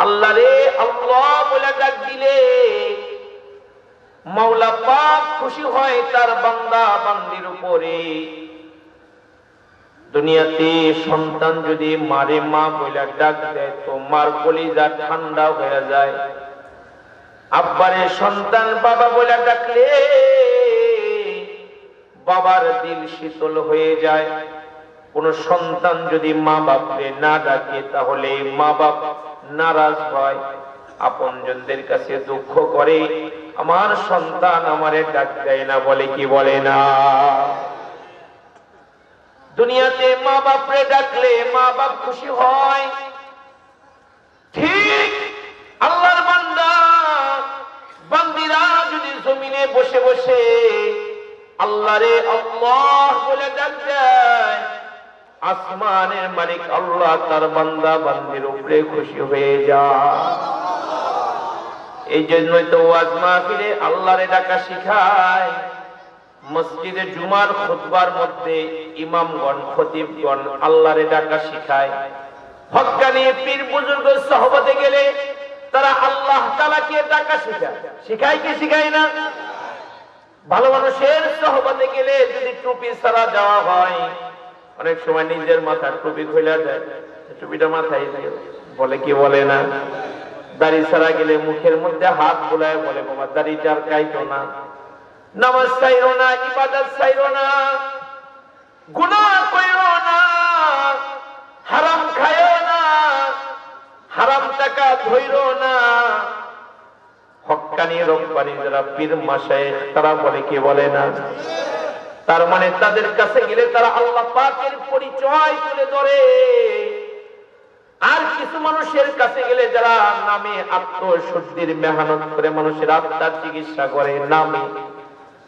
আল্লাহ রে আল্লাহ বলে ডাক দিলে মাওলা পাক খুশি হয় তার বান্দা বান্দির উপরে। দুনিয়াতে সন্তান যদি মারে মা বলে ডাক দেয় তো মার কলিজা ঠান্ডা হয়ে যায়। আব্বারে সন্তান বাবা বলে ডাকলে বাবার দিল শীতল হয়ে যায়। কোন সন্তান যদি মা বাপকে না ডাকে তাহলে মা বাপ নারাজ হয়, আপনজনদের কাছে দুঃখ করে, আমার সন্তান আমারে ডাক দেয় না, বলে কি বলে না? দুনিয়াতে মা বাপরে ডাকলে মা বাপ খুশি হয়। ঠিক আল্লাহর বান্দা বান্দিরা যদি জমিনে বসে বসে আল্লাহরে আল্লাহ বলে ডাক দেয়, আসমানের মালিক আল্লাহ তার বান্দা বান্দির উপরে খুশি হয়ে যায়। এই জন্যই তো ওয়াজ মাহফিলে আল্লাহরে ডাকা শিখায়। মসজিদে জুমার খুতবার মধ্যে ইমামগণ খতিবগণ আল্লাহরে ডাকা শিখায়। হক্কানি পীর বুজুর্গ সহবতে গেলে তারা আল্লাহ তাআলাকে ডাকা শিখায়। শিখায় কি শিখায় না? ভালো মানুষের সহবতে গেলে যদি টুপি ছাড়া যাওয়া হয়, অনেক সময় নিজের মাথার টুপি খুলে দেয়, টুপিটা মাথায় দিয়ে বলে কি বলে না? দাড়ি ছাড়া গেলে মুখের মধ্যে হাত বুলায় বলে বাবা দাড়িটা আর কাইতো না। নামাজ চাইরো না, ইবাদত চাইরো না, গুনাহ কইরো না, হারাম খায়ো না, হারাম টাকা ধইরো না। হক্কানি রব্বানি যারা পীর মাশায়েখ তারা বলে কি বলে না? তার মানে তাদের কাছে গেলে তারা আল্লাহ পাকের পরিচয় তুলে ধরে। আর কিছু মানুষের কাছে গেলে যারা নামে আত্মশুদ্ধির মেহনত করে মানুষের আত্মার চিকিৎসা করে নামে,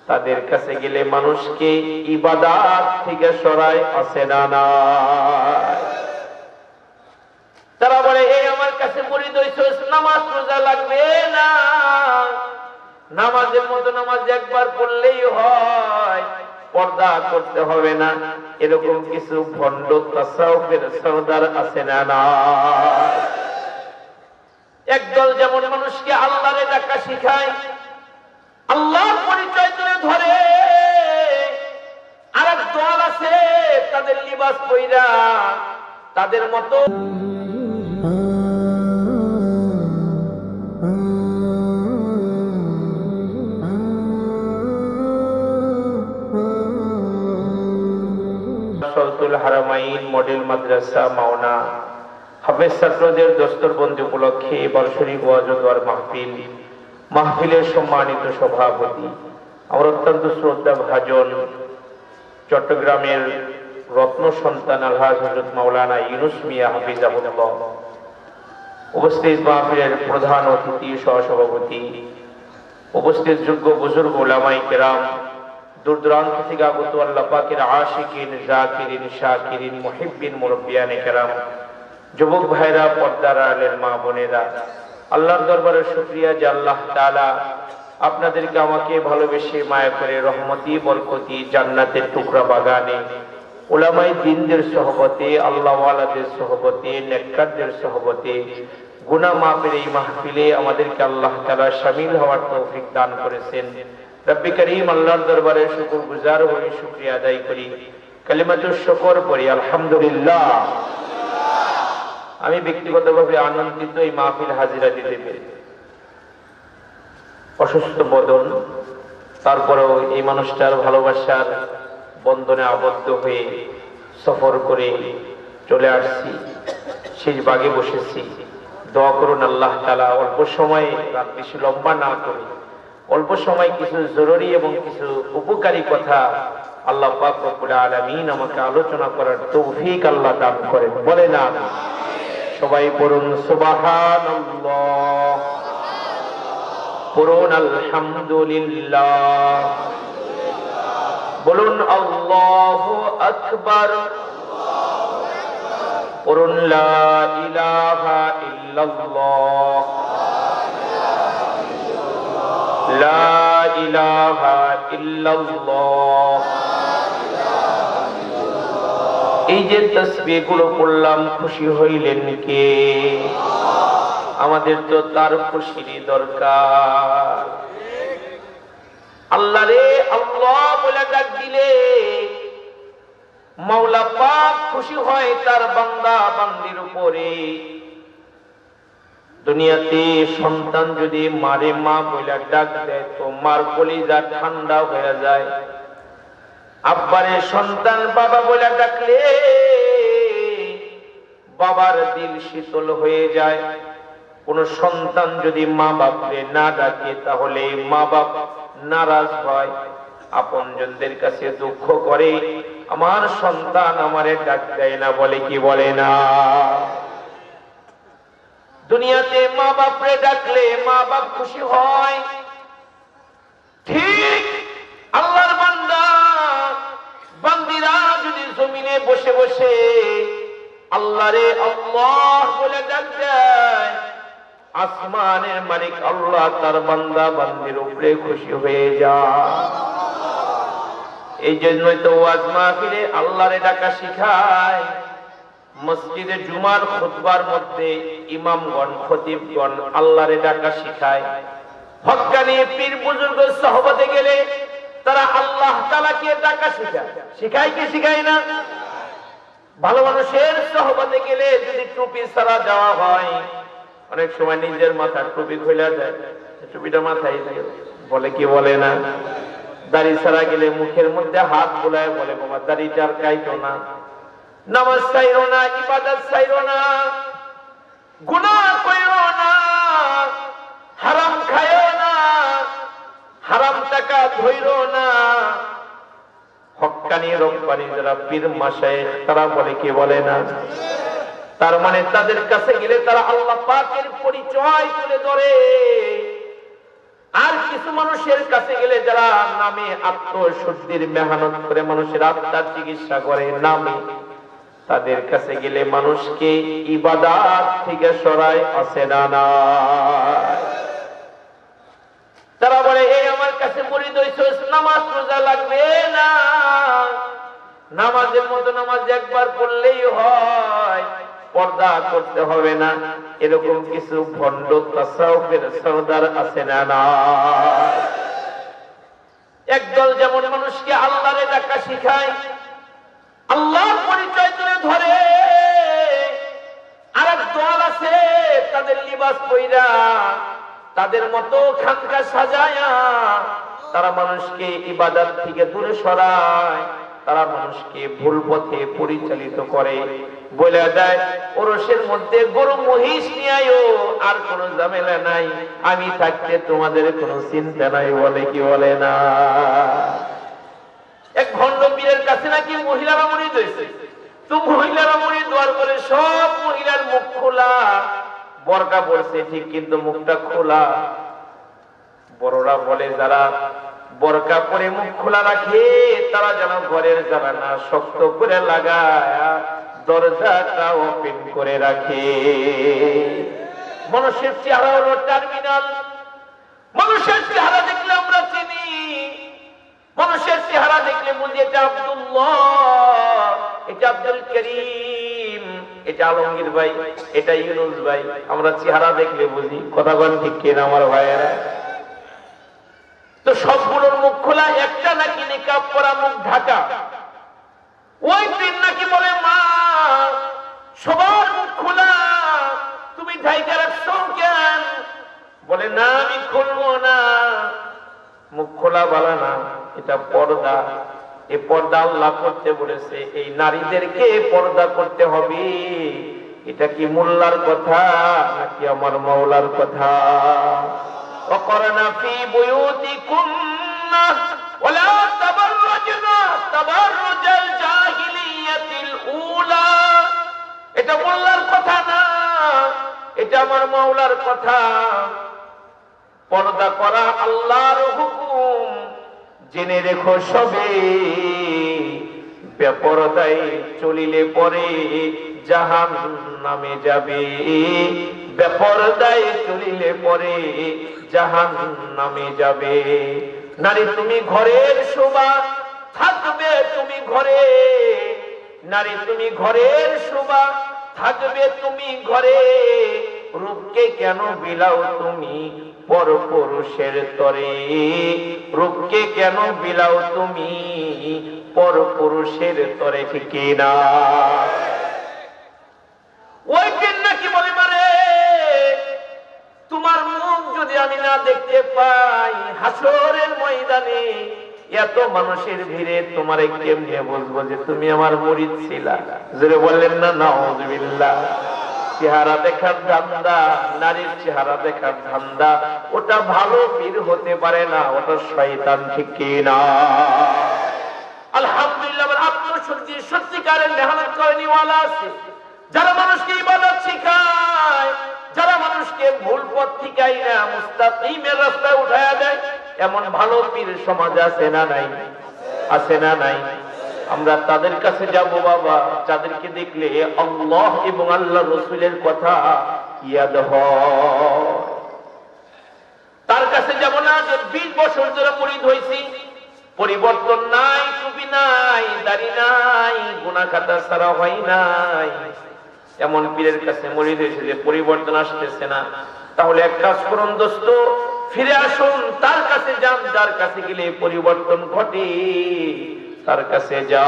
তাদের কাছে গেলে মানুষকে ইবাদত থেকে সরায়, আছে না নাই? তারা বলে এই আমার কাছে মুরিদ হইছস, নামাজ রোজা লাগবে না, নামাজের মতো নামাজ একবার পড়লেই হয়, পর্দা করতে হবে না। এরকম কিছু ভণ্ড তাসাউফের সরদার আছে না নাই? একদল যেমন মানুষকে আল্লাহরে ডাকা শিখায়, আল্লাহর পরিচয় তুলে ধরে, আর এক দল আছে তাদের লিবাস পইরা তাদের মতো হারামাইন মডেল মাদ্রাসা মাওনা হাফেজ ছাত্রদের দস্তরবন্দি উপলক্ষে বার্ষিক ওয়াজ ও দোয়ার মাহফিলের সম্মানিত সভাপতি, আমার অত্যন্ত শ্রদ্ধা ভাজন চট্টগ্রামের রত্ন সন্তান আলহাজ হযরত মাওলানা ইউনুস মিয়া হাফিজাহুল্লাহ, উপস্থিত মাহফিলের প্রধান অতিথি সহসভাপতি, উপস্থিত যোগ্য বুজুর্গ উলামায়ে কেরাম, দূর দূরান্ত থেকে আগত আল্লাহ পাকের আশিকিন, জাকিরিন, শাকিরিন, মুহিব্বিন, মুরব্বিয়ানে কেরাম, যুবক ভাইরা, পর্দার আড়ালের মা বোনেরা, আল্লাহর দরবারে শুকরিয়া যে আল্লাহ তাআলা আপনাদেরকে আমাকে ভালোবেসে মায়া করে রহমতি বরকতি জান্নাতের টুকরা বাগানে উলামায়ে দ্বীনদের সহবতে, আল্লাহ ওয়ালাদের সহবতে, নেককারদের সহবতে গুনাহ মাফের এই মাহফিলে আমাদেরকে আল্লাহ তাআলা শামিল হওয়ার তৌফিক দান করেছেন। রব্বি করিম আল্লাহর দরবারে শুকরগুজার হই, শুকরিয়া আদায় করি, কালিমাতুশ শুকর পড়ি আলহামদুলিল্লাহ। আমি ব্যক্তিগতভাবে আনন্দিত এই মাহফিল হাজিরা দিতে পেরে। অসুস্থ বদন, তারপরেও এই মানুষটার ভালোবাসার বন্ধনে আবদ্ধ হয়ে সফর করে চলে আসছি, শেষ বাগে বসেছি। দোয়া করুন আল্লাহ তাআলা অল্প সময়ে, রাত বেশি লম্বা না করে অল্প সময় কিছু জরুরি এবং কিছু উপকারী কথা আল্লাহ পাক রব্বুল আলামিন আমাকে আলোচনা করার তৌফিক আল্লাহ দান করেন, বলে না? সবাই পড়ুন সুবহানাল্লাহ, পড়ুন আলহামদুলিল্লাহ, বলুন আল্লাহু আকবার, পড়ুন লা ইলাহা ইল্লাল্লাহ, লা ইলাহা ইল্লাল্লাহ। এই যে তাসবিহগুলো পড়লাম, খুশি হইলেন কে? আমাদের তো তার খুশিরই দরকার। আল্লাহ রে আল্লাহ বলে ডাক দিলে মাওলা পাক খুশি হয় তার বান্দা বান্দির উপরে। দুনিয়াতে সন্তান যদি মারে মা বলে ডাক দেয় তো মার কলিজা ঠান্ডা হয়ে যায়। আব্বারে সন্তান বাবা বলে ডাকলে বাবার দিল শীতল হয়ে যায়। কোন সন্তান যদি মা বাপকে না ডাকে তাহলে মা বাপ নারাজ হয়, আপনজনদের কাছে দুঃখ করে, আমার সন্তান আমারে ডাক দেয় না, বলে কি বলে না? দুনিয়াতে মা বাপরে ডাকলে মা বাপ খুশি হয়। ঠিক আল্লাহর বান্দা বান্দিরা যদি জমিনে বসে বসে আল্লাহরে আল্লাহ বলে ডাক দেয়, আসমানের মালিক আল্লাহ তার বান্দা বান্দির উপরে খুশি হয়ে যায়। এই জন্যই তো ওয়াজ মাহফিলে আল্লাহরে ডাকা শিখায়। মসজিদে জুমার খুতবার মধ্যে ইমামগণ খতিবগণ আল্লাহরে ডাকা শিখায়। হক্কানি পীর বুজুর্গ সহবতে গেলে তারা আল্লাহ তাআলাকে ডাকা শিখায়। শিখায় কি শিখায় না? ভালো মানুষের সহবতে গেলে যদি টুপি ছাড়া যাওয়া হয়, অনেক সময় নিজের মাথার টুপি খুলে যায়, টুপিটা মাথায় দিয়ে বলে কি বলে না? দাড়ি ছাড়া গেলে মুখের মধ্যে হাত বুলায় বলে বাবা দাড়িটার কাইতো না, নামাজ ছাইরো না, ইবাদত ছাইরো না, গুনাহ কইরো না, হারাম খায়ো না, হারাম টাকা ধইরো না। হক্কানি রব্বানি যারা পীর মাশায়েখ তারা বলে কি বলে না? তার মানে তাদের কাছে গেলে তারা আল্লাহ পাকের পরিচয় তুলে ধরে। আর কিছু মানুষের কাছে গেলে যারা নামে আত্মশুদ্ধির মেহনত করে মানুষের আত্মার চিকিৎসা করে নামে, তাদের কাছে গেলে মানুষকে ইবাদত থেকে সরায় আসে না। তারা বলে এই আমার কাছে মুরিদ হইছস, নামাজ রোজা লাগবে না, নামাজের মতো নামাজ একবার পড়লেই হয়, পর্দা করতে হবে না। এরকম কিছু ভণ্ড তাসাউফের সরদার আছে না? একদল যেমন মানুষকে আল্লাহরে ডাকা শিখায়, আল্লাহর পরিচয় তুলে ধরে, আর এক দল আছে তাদের লিবাস পইরা তাদের মতো খানকা সাজায়া তারা মানুষকে ইবাদত থেকে দূরে সরায়, তারা মানুষকে ভুল পথে পরিচালিত করে। বলে দেয় ওরসের মধ্যে গরু মহিষ নিয়েও আর কোন ঝামেলা নাই, আমি থাকতে তোমাদের কোনো চিন্তা নাই, বলে কি বলে না? এক ভণ্ড পীরের কাছে নাকি মহিলারা মুরিদ হয়েছে। তো মহিলারা মুরিদ হওয়ার পরে সব মহিলার মুখ খোলা, বরকা পড়ছে ঠিক কিন্তু মুখটা খোলা। বড়রা বলে যারা বরকা পরে মুখ খোলা রাখে তারা যেন ঘরের জানালা শক্ত করে লাগায় দরজাটা ওপেন করে রাখে। মানুষের চেহারা হলো টার্মিনাল। মানুষের চেহারা দেখলে আমরা চিনি, মানুষের চেহারা দেখলে বুঝি এটা আব্দুল্লাহ, এটা আব্দুল করিম, এটা আলমগীর ভাই, এটা ইউনুস ভাই। আমরা চেহারা দেখলে বুঝি, কথা বলেন ঠিক কিনা আমার ভাইয়েরা? তো সবগুলোর মুখ খোলা, একটা নাকি নিকাব পরা মুখ ঢাকা। ওই দিন নাকি বলে মা সবার মুখ খোলা, তুমি ঢাইকা রাখছো কেন? বলে না আমি খুলবো না। মুখ খোলা বলা না, এটা পর্দা। এই পর্দা আল্লাহ করতে বলেছে, এই নারীদেরকে পর্দা করতে হবে। এটা কি মোল্লার কথা নাকি আমার মাওলার কথা? وقرنا في بيوتكن ولا تبرجنا تبرج الجاهلية الأولى। এটা মোল্লার কথা না, এটা আমার মাওলার কথা। পর্দা করা আল্লাহর হুকুম, জেনে রেখো সবে। বেপরদায় চলিলে পরে জাহান্নামে যাবে, বেপরদায় চলিলে পরে জাহান্নামে যাবে। নারী তুমি ঘরের শোভা থাকবে, তুমি ঘরে। নারী তুমি ঘরের শোভা থাকবে, তুমি ঘরে। রূপকে কেন বিলাও তুমি পর পুরুষের তরে, রূপকে কেন বিলাও তুমি পর পুরুষের তরে, ঠিক না? ওই দিন নাকি বলে মারে তোমার মুখ যদি আমি না দেখতে পাই হাসরের ময়দানে এত মানুষের ভিড়ে তোমারে কেমনে বলবো যে তুমি আমার মুরিদ ছিলা? জোরে বললেন না নাউযুবিল্লাহ। চেহারা দেখার ধান্দা, নারীর চেহারা দেখার ধান্দা, ওটা ভালো পীর হতে পারে না, ওটা শয়তান, ঠিক না? আলহামদুলিল্লাহ আত্মশুদ্ধি সত্যিকারের মেহনত করে নিওয়ালা আছে, যারা মানুষকে ইবাদত শিখায়, যারা মানুষকে ভুল পথ ঠিকাই না মুস্তাকিমের রাস্তায় উঠায়া দেয়, এমন ভালো পীর সমাজ আছে না নাই? আছে না নাই? আমরা তাদের কাছে যাব বাবা, যাদেরকে দেখলে আল্লাহ এবং আল্লাহ রসুলের কথা ইয়াদ হয়। তার কাছে যাব না যে 20 বছর ধরে মুরিদ হইছি, পরিবর্তন নাই, টুপি নাই, দাড়ি নাই, গুনাহ খাতা ছাড়া হয় নাই, এমন পীরের কাছে মুরিদ হয়েছে যে পরিবর্তন আসতেছে না। তাহলে এক কাজ করুন দোস্ত, ফিরে আসুন, তার কাছে যান, যার কাছে গেলে পরিবর্তন ঘটে, তার কাছে যা।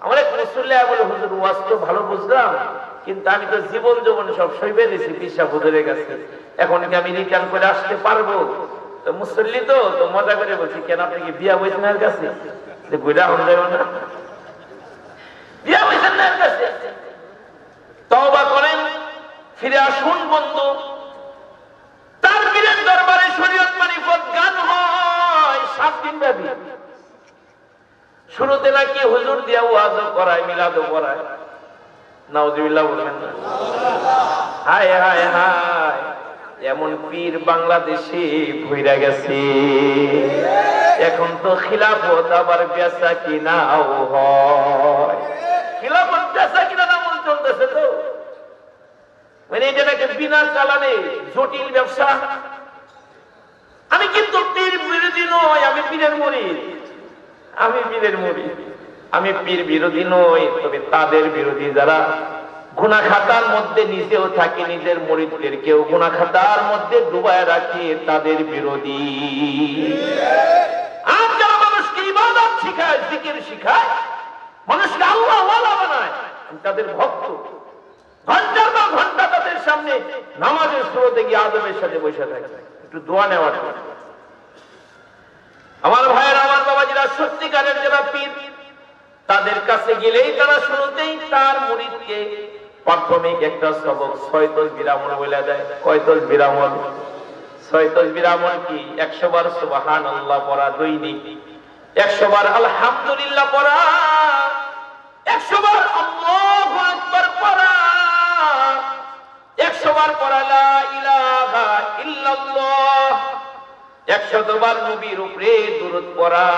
আমার এক মুসল্লি বলে হুজুর ওয়াজ তো ভালো বুঝলাম, কিন্তু আমি তো জীবন যৌবন সব সইবে দিয়েছি পিসাব হুজুরের কাছে, এখন কি আমি রিটার্ন করে আসতে পারবো? তো মুসল্লি তো মজা করে বলছি, কেন আপনি কি বিয়া বইছেন এর কাছে? যে গুইরা হন যাবে না, বিয়া বইছেন না এর কাছে? তওবা করেন, ফিরে আসুন বন্ধু। তার পীরের দরবারে শরীয়ত মারিফত গান হয় 7 দিন ব্যাপী। শুরুতে নাকি হুজুর দিয়া ওয়াজও করায়, মিলাদও করায়। নাউযুবিল্লাহ বলবেন না? হায় হায় হায়, এমন পীর বাংলাদেশে ভইরা গেছে। এখন তো খিলাফত আবার বেচা কিনাও হয়। খিলাফত বেচা কিনা নাম চলতেছে তো, মানে এটা নাকি বিনা চালানে জটিল ব্যবসা। আমি কিন্তু পীর বিরোধী নই, আমি পীরের মুরিদ, আমি পীরের মুরিদ, আমি পীর বিরোধী নই, তবে তাদের বিরোধী যারা গুনাহ খাতার মধ্যে নিজেও থাকে, নিজের মুরিদদেরকেও গুনাহ খাতার মধ্যে ডুবায় রাখে, তাদের বিরোধী। আর যারা মানুষকে ইবাদত শিখায়, জিকির শিখায়, মানুষকে আল্লাহ ওয়ালা বানায়, তাদের ভক্ত। ঘন্টার পর ঘন্টা তাদের সামনে নামাজের শুরুতে গিয়ে আদবের সাথে বসে থাকে, একটু দোয়া নেওয়ার জন্য। আমার ভাইয়ের, আমার বাবাজিরা, সত্যিকারের যারা পীর, তাদের কাছে গেলেই তারা শুরুতেই তার মুরিদকে প্রাথমিক একটা সবক 6 তাসবিহ আমল বলে দেয়। কয় তাসবিহ আমল? 6 তাসবিহ আমল কি? 100 বার সুবহানাল্লাহ পড়া দৈনিক, 100 বার আলহামদুলিল্লাহ পড়া, 100 বার আল্লাহু আকবার পড়া, 100 বার পড়া লা ইলাহা ইল্লাল্লাহ, 100 বার নবীর উপরে দুরূদ পড়া,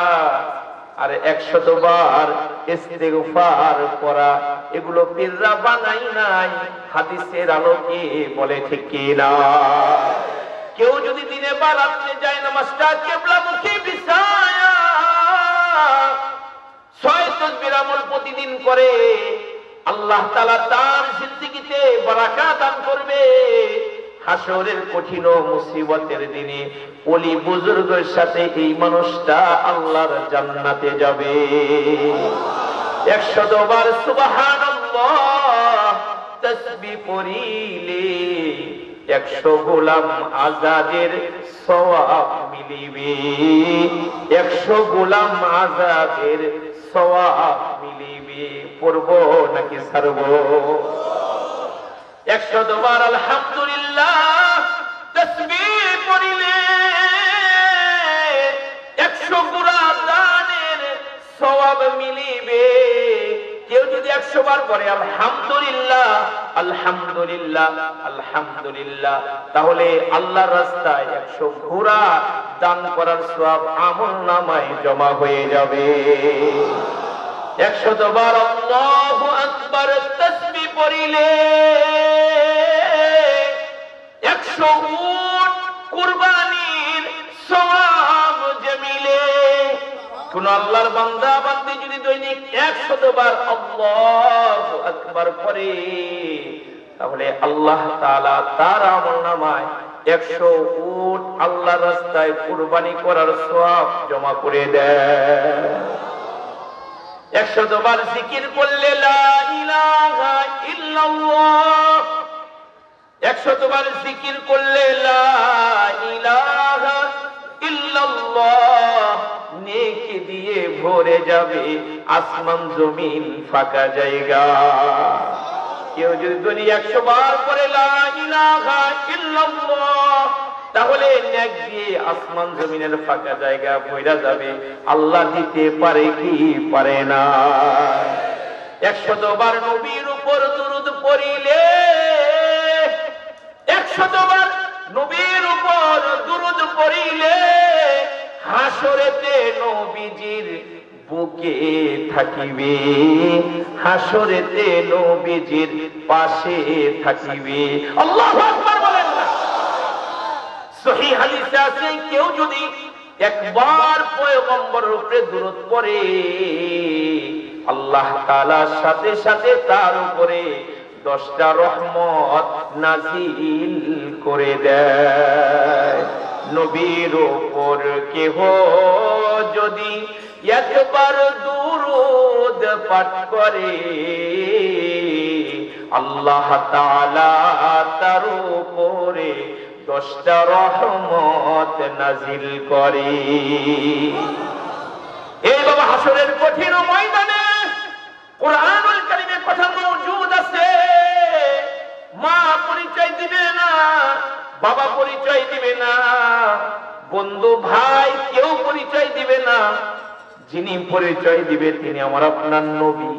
আর 100 বার ইস্তিগফার পড়া। এগুলো পীররা বানাই নাই, হাদিসের আলোকে বলে, ঠিক কি না? কেউ যদি দিনে বা রাতে যায় নামাজটা কিবলামুখী বিছায়া 6 তাসবিহ আমল প্রতিদিন করে, আল্লাহ তাআলা তার জিন্দেগিতে বারাকাত দান করবে। হাসরের কঠিন মুসিবতের দিনে ওলি বুজুর্গের সাথে এই মানুষটা আল্লাহর জান্নাতে যাবে। 100 বার সুবহানাল্লাহ তাসবিহ পড়িলে 100 গোলাম আজাদের সওয়াব মিলিবে, 100 গোলাম আজাদের সওয়াব মিলিবে। পড়বো নাকি ছাড়বো? 100 বার আলহামদুলিল্লাহ তাসবিহ পড়িলে 100 গুরা দানের সওয়াব মিলিবে। কেউ যদি 100 বার পড়ে আলহামদুলিল্লাহ আলহামদুলিল্লাহ আলহামদুলিল্লাহ, তাহলে আল্লাহর রাস্তায় 100 ঘোড়া দান করার সওয়াব আমলনামায় জমা হয়ে যাবে। 100 বার আল্লাহু আকবার তাসবিহ পড়িলে 100 উট কুরবানির সওয়াব জমিলে। কোন আল্লাহর বান্দা বান্দি যদি দৈনিক 100 বার আল্লাহু আকবার পড়ে, তাহলে আল্লাহ তাআলা তার আমলনামায় 100 উট আল্লাহর রাস্তায় কুরবানি করার সওয়াব জমা করে দেয়। 100 বার জিকির করলে লা ইলাহা ইল্লাল্লাহ, 100 বার জিকির করলে লা ইলাহা ইল্লাল্লাহ, নেকি দিয়ে ভরে যাবে আসমান জমিন ফাঁকা জায়গা। কেউ যদি দুনিয়া 100 বার করে লা ইলাহা ইল্লাল্লাহ, তাহলে নেক দিয়ে আসমান জমিনের ফাঁকা জায়গা ভরে যাবে। আল্লাহ দিতে পারে কি পারে না? 100 বার নবীর উপর দুরূদ পড়িলে, 100 বার নবীর উপর দুরূদ পড়িলে হাসরেতে নবীজির বুকে থাকিবে, হাসরেতে নবীজির পাশে থাকিবে। আল্লাহু আকবার বলেন না? সহিহ হাদিসে আছে, কেউ যদি একবার পয়গম্বরের উপরে দুরূদ পড়ে, আল্লাহ তাআলার সাথে সাথে তার উপরে 10টা রহমত নাজিল করে দেয়। নবীর উপর কেহ যদি একবার দুরূদ পাঠ করে, আল্লাহ তাআলা তার উপরে 10টা রহমত নাজিল করে। এই বাবা হাসরের কঠিন ময়দানে কোরআনুল কারীমে কথা মওজুদ আছে। মা পরিচয় দিবে না, বাবা পরিচয় দিবে না, বন্ধু ভাই কেউ পরিচয় দিবে না। যিনি পরিচয় দিবে তিনি আমার আপনার নবী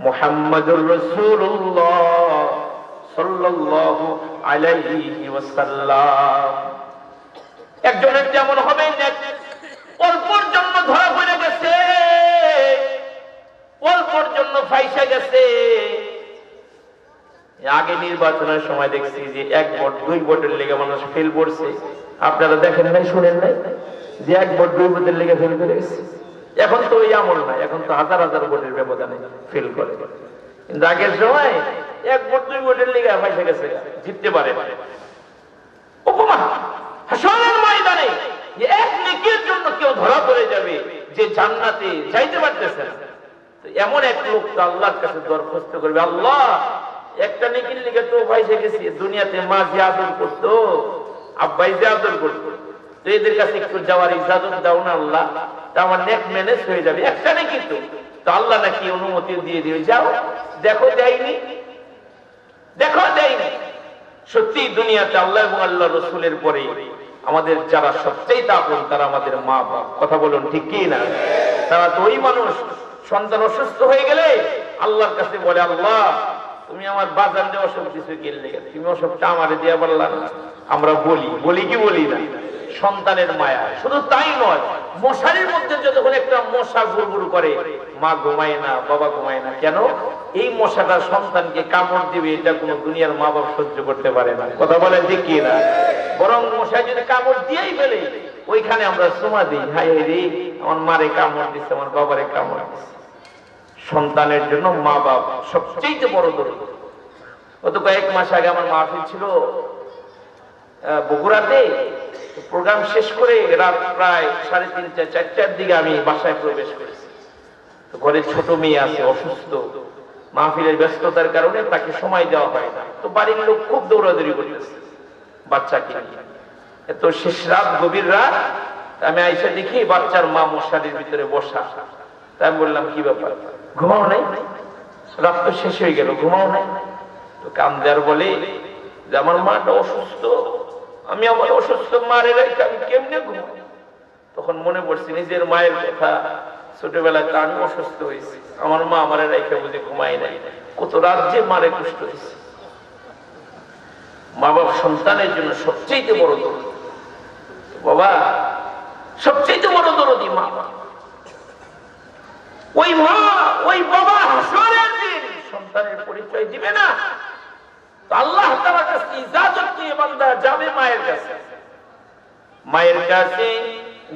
মুহাম্মদুর রাসূলুল্লাহ সাল্লাল্লাহু আলাইহি ওয়াসাল্লাম। একজনের যেমন হবে, অল্পর জন্য ধরা পড়ে গেছে, অল্পর জন্য ফাইসা গেছে। আগে নির্বাচনের সময় দেখছি যে 1 ভোট 2 ভোটের লেগে মানুষ ফেল করছে। আপনারা দেখেন নাই, শুনেন নাই যে 1 ভোট 2 ভোটের লেগে ফেল করে গেছে? এখন তো ওই আমল নাই, এখন তো হাজার হাজার ভোটের ব্যবধানে ফেল করে। কিন্তু আগের সময় 1 ভোট 2 ভোটের লেগে ফাইসা গেছে, জিততে পারে। উপমা হাসরের ময়দানে এক নেকির জন্য কেউ ধরা পড়ে যাবে যে জান্নাতে যাইতে পারতেছে না। এমন এক লোক তো আল্লাহর কাছে দরখাস্ত করবে, আল্লাহ একটা নেকির লিগে তো ফাইসা গেছি। দুনিয়াতে মা যে আদর করতো, আব্বাই যে আদর করতো, তো এদের কাছে একটু যাওয়ার ইজাজত দাও না আল্লাহ, তা আমার নেক ম্যানেজ হয়ে যাবে। একটা নেকি তো আল্লাহ নাকি অনুমতি দিয়ে দিবে, যাও দেখো দেয়নি, দেখো দেয়নি। সত্যি দুনিয়াতে আল্লাহ এবং আল্লাহ রসুলের পরে আমাদের যারা সবচেয়ে আপন তারা আমাদের মা বাপ। কথা বলুন ঠিক কি না? তারা তো ওই মানুষ সন্তান অসুস্থ হয়ে গেলে আল্লাহর কাছে বলে, আল্লাহ তুমি আমার বাজার দিয়ে অসুখ কিছু কিনলে, তুমি অসুখটা আমারে দিয়ে বললাম। আমরা বলি কি বলি না? সন্তানের মায়া। শুধু তাই নয়, মশারির মধ্যে যতক্ষণ একটা মশা ঘুরঘুর করে, মা ঘুমায় না, বাবা ঘুমায় না। কেন? এই মশাটা সন্তানকে কামড় দিবে, এটা কোনো দুনিয়ার মা বাবা সহ্য করতে পারে না। কথা বলেন ঠিক কি না? বরং মশা যদি কামড় দিয়েই ফেলে, ওইখানে আমরা সুমা দিই, হাই রে আমার মারে কামড় দিচ্ছে, আমার বাবারে কামড় দিচ্ছে। সন্তানের জন্য মা বাপ সবচেয়ে বড় দরদ। গত কয়েক মাস আগে আমার মাহফিল ছিল বগুড়াতে। প্রোগ্রাম শেষ করে রাত প্রায় 3:30 4টার দিকে আমি বাসায় প্রবেশ করেছি। তো ঘরে ছোট মেয়ে আছে, অসুস্থ। মাহফিলের ব্যস্ততার কারণে তাকে সময় দেওয়া হয় না। তো বাড়ির লোক খুব দৌড়াদৌড়ি করতেছে বাচ্চাকে নিয়ে। এত শেষ রাত, গভীর রাত, আমি আইসা দেখি বাচ্চার মা মশারির ভিতরে বসা। তাই আমি বললাম, কি ব্যাপার, ঘুমাও নাই? রাত তো শেষ হয়ে গেল, ঘুমাও নাই? তো কান্দে আর বলে যে আমার মাটা অসুস্থ, আমি আমার অসুস্থ মারে রেখে আমি কেমনে ঘুমাই? তখন মনে পড়ছে নিজের মায়ের কথা। ছোটবেলায় আমি অসুস্থ হয়েছি, আমার মা আমারে রেখে বুঝে ঘুমাই নাই, কত রাত যে মারে কষ্ট হয়েছে। মা বাবা সন্তানের জন্য সবচেয়ে বড় দরদ। বাবা সবচেয়ে বড় দরদি মা। ওই মা ওই বাবা হাসরের দিন সন্তানের পরিচয় দিবে না, আল্লাহ তাআলার কাছে ইজাজত নিয়ে বান্দা যাবে মায়ের কাছে। মায়ের কাছে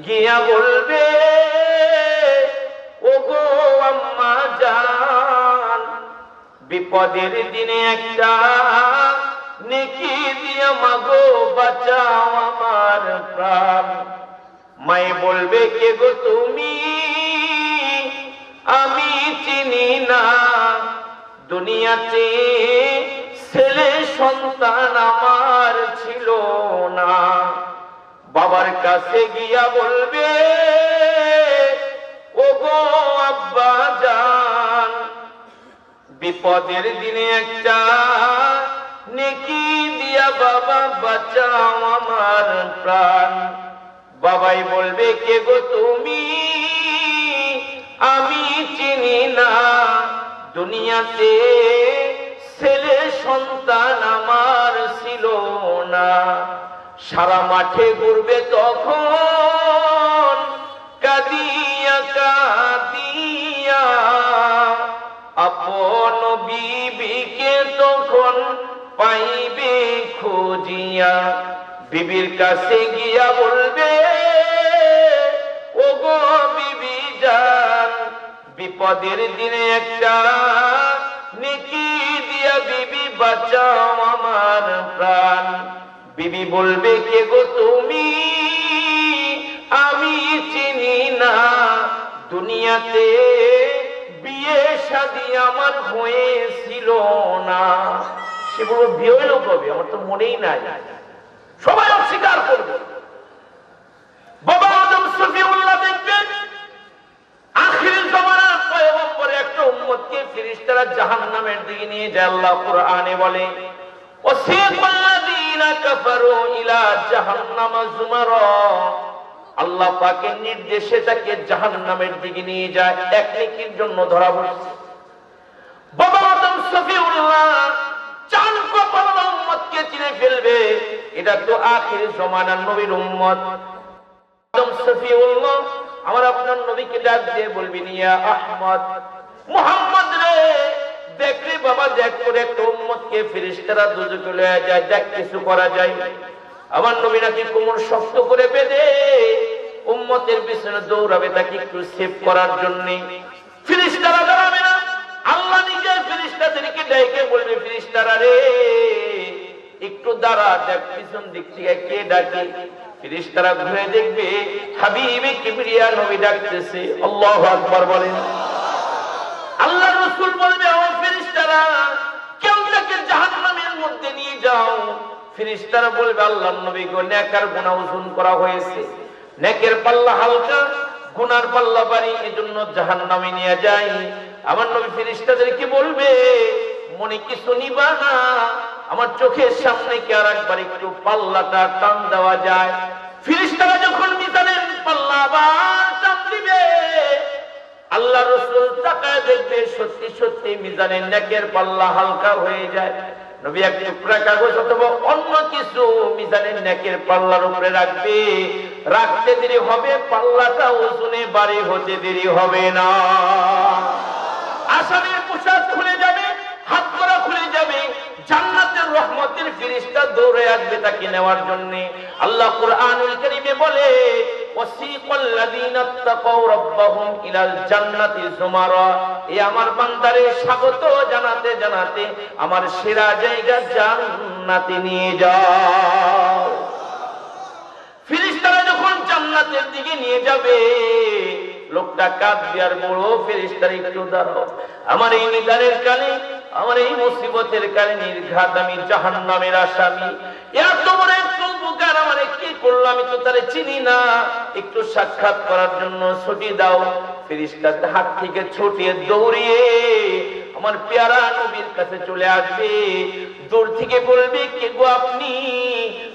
গিয়া বলবে, ওগো আম্মা জান, বিপদের দিনে একটা নেকি দিয়া মাগো বাঁচাও আমার প্রাণ। মায়ে বলবে কে গো তুমি, আমি চিনি না, দুনিয়াতে ছেলে সন্তান আমার ছিল না। বাবার কাছে গিয়া বলবে ও গো আব্বা জান, বিপদের দিনে একটা নেকি দিয়া বাবা বাঁচাও আমার প্রাণ। বাবাই বলবে কে গো তুমি, আমি চিনি না, দুনিয়াতে ছেলে সন্তান আমার ছিল না। সারা মাঠে ঘুরবে তখন কাঁদিয়া কাঁদিয়া, আপন বিবিকে তখন পাইবে খুঁজিয়া। বিবির কাছে গিয়া বলবে ও গো বিবি জান, বিপদের দিনে একটা নেকি দিয়া বিবি বাঁচাও আমার প্রাণ। বিবি বলবে কে গো তুমি, আমি চিনি না, দুনিয়াতে বিয়ে শাদী আমার হয়েছিল না। সে বলবো বিয়ে হইল কবে, আমার তো মনেই নাই। সবাই অস্বীকার করবে। বাবা আদম সফিউল্লাহ দেখবেন আখির জামানার পয়গম্বর একটা উম্মতকে ফেরেশতারা জাহান্নামের দিকে নিয়ে যায়। আল্লাহ কোরআনে বলে ওয়াসিকাল্লাযীনা কাফারু ইলা জাহান্নাম যুমারা, আল্লাহ পাকের নির্দেশে তাকে জাহান্নামের দিকে নিয়ে যায়, এক নেকির জন্য ধরা পড়ছে। বাবা আদম সফিউল্লাহ চান কপাল উম্মতকে চিনে ফেলবে, এটা তো আখির জামানার নবীর উম্মত। আদম সফিউল্লাহ আমার আপনার নবীকে ডাক দিয়ে বলবেন ইয়া আহমদ, মুহাম্মদ রে দেখ রে বাবা, দেখ করে একটা উম্মতকে ফেরেশতারা দুজকে লয়ে যায়, দেখ কিছু করা যায়। আমার নবী নাকি কোমর শক্ত করে বেঁধে উম্মতের পিছনে দৌড়াবে তাকে একটু সেভ করার জন্য। ফেরেশতারা দাঁড়াবে না, আল্লাহ নিজে ফেরেশতাদেরকে ডেকে বলবে ফেরেশতারা রে একটু দাঁড়া, দেখ পিছন দিক থেকে কে ডাকে। ফেরেশতারা ঘুরে দেখবে হাবিবে কিবরিয়া নবী ডাকতেছে। আল্লাহু আকবার বলেন। আল্লাহ রাসূল বলবে ও ফেরেশতারা কেউ তাকে জাহান্নামের মধ্যে নিয়ে যাও। ফেরেশতারা বলবে আল্লাহর নবী গো নেকার গুনাহ ওজন করা হয়েছে, নেকের পাল্লা হালকা গুনার পাল্লা ভারী, এজন্য জাহান্নামে নিয়ে যায়। আমার নবী ফেরেশতাদেরকে বলবে মনে কিছু নিবা না, আমার চোখের সামনে কি আর একবার একটু পাল্লাটা টান দেওয়া যায়। ফেরেশতারা যখন মিজানের পাল্লা আবার টান দিবে, আল্লাহ রাসূল তাকায় দেখবে সত্যি সত্যি মিজানের নেকের পাল্লা হালকা হয়ে যায়। নবী এক টুকরা কাগজ অথবা অন্য কিছু মিজানের নেকের পাল্লার উপরে রাখবে, রাখতে দেরি হবে, পাল্লাটা ওজনে ভারী হতে দেরি হবে না। আসামির পোশাক খুলে যাবে, হাত করা খুলে যাবে, জান্নাতের রহমতের ফেরেশতা দৌড়ে আসবে তাকে নেওয়ার জন্য। আল্লাহ কুরআনুল কারীমে বলে ওয়াসিকাল্লাযীনা তাকাউ রাব্বাহুম ইলাল জান্নাতি যুমারা, এই আমার বান্দারে স্বাগত জানাতে জানাতে আমার সেরা জায়গা জান্নাতে নিয়ে যাও। ফেরেশতারা যখন জান্নাতের দিকে নিয়ে যাবে, লোকটা কাঁদবে আর বড় ফেরেশতারা একটু দাঁড়াও, আমার এই নিদানের কালে, আমার এই মুসিবতের কালে নির্ঘাত আমি জাহান্নামের আসামি, এত বড় একটু উপকার আমার কি করলো, আমি তো তারে চিনি না, একটু সাক্ষাৎ করার জন্য ছুটি দাও। ফেরেশতাদের হাত থেকে ছুটিয়ে দৌড়িয়ে আমার পেয়ারা নবীর কাছে চলে আসবে, দূর থেকে বলবে কে গো আপনি,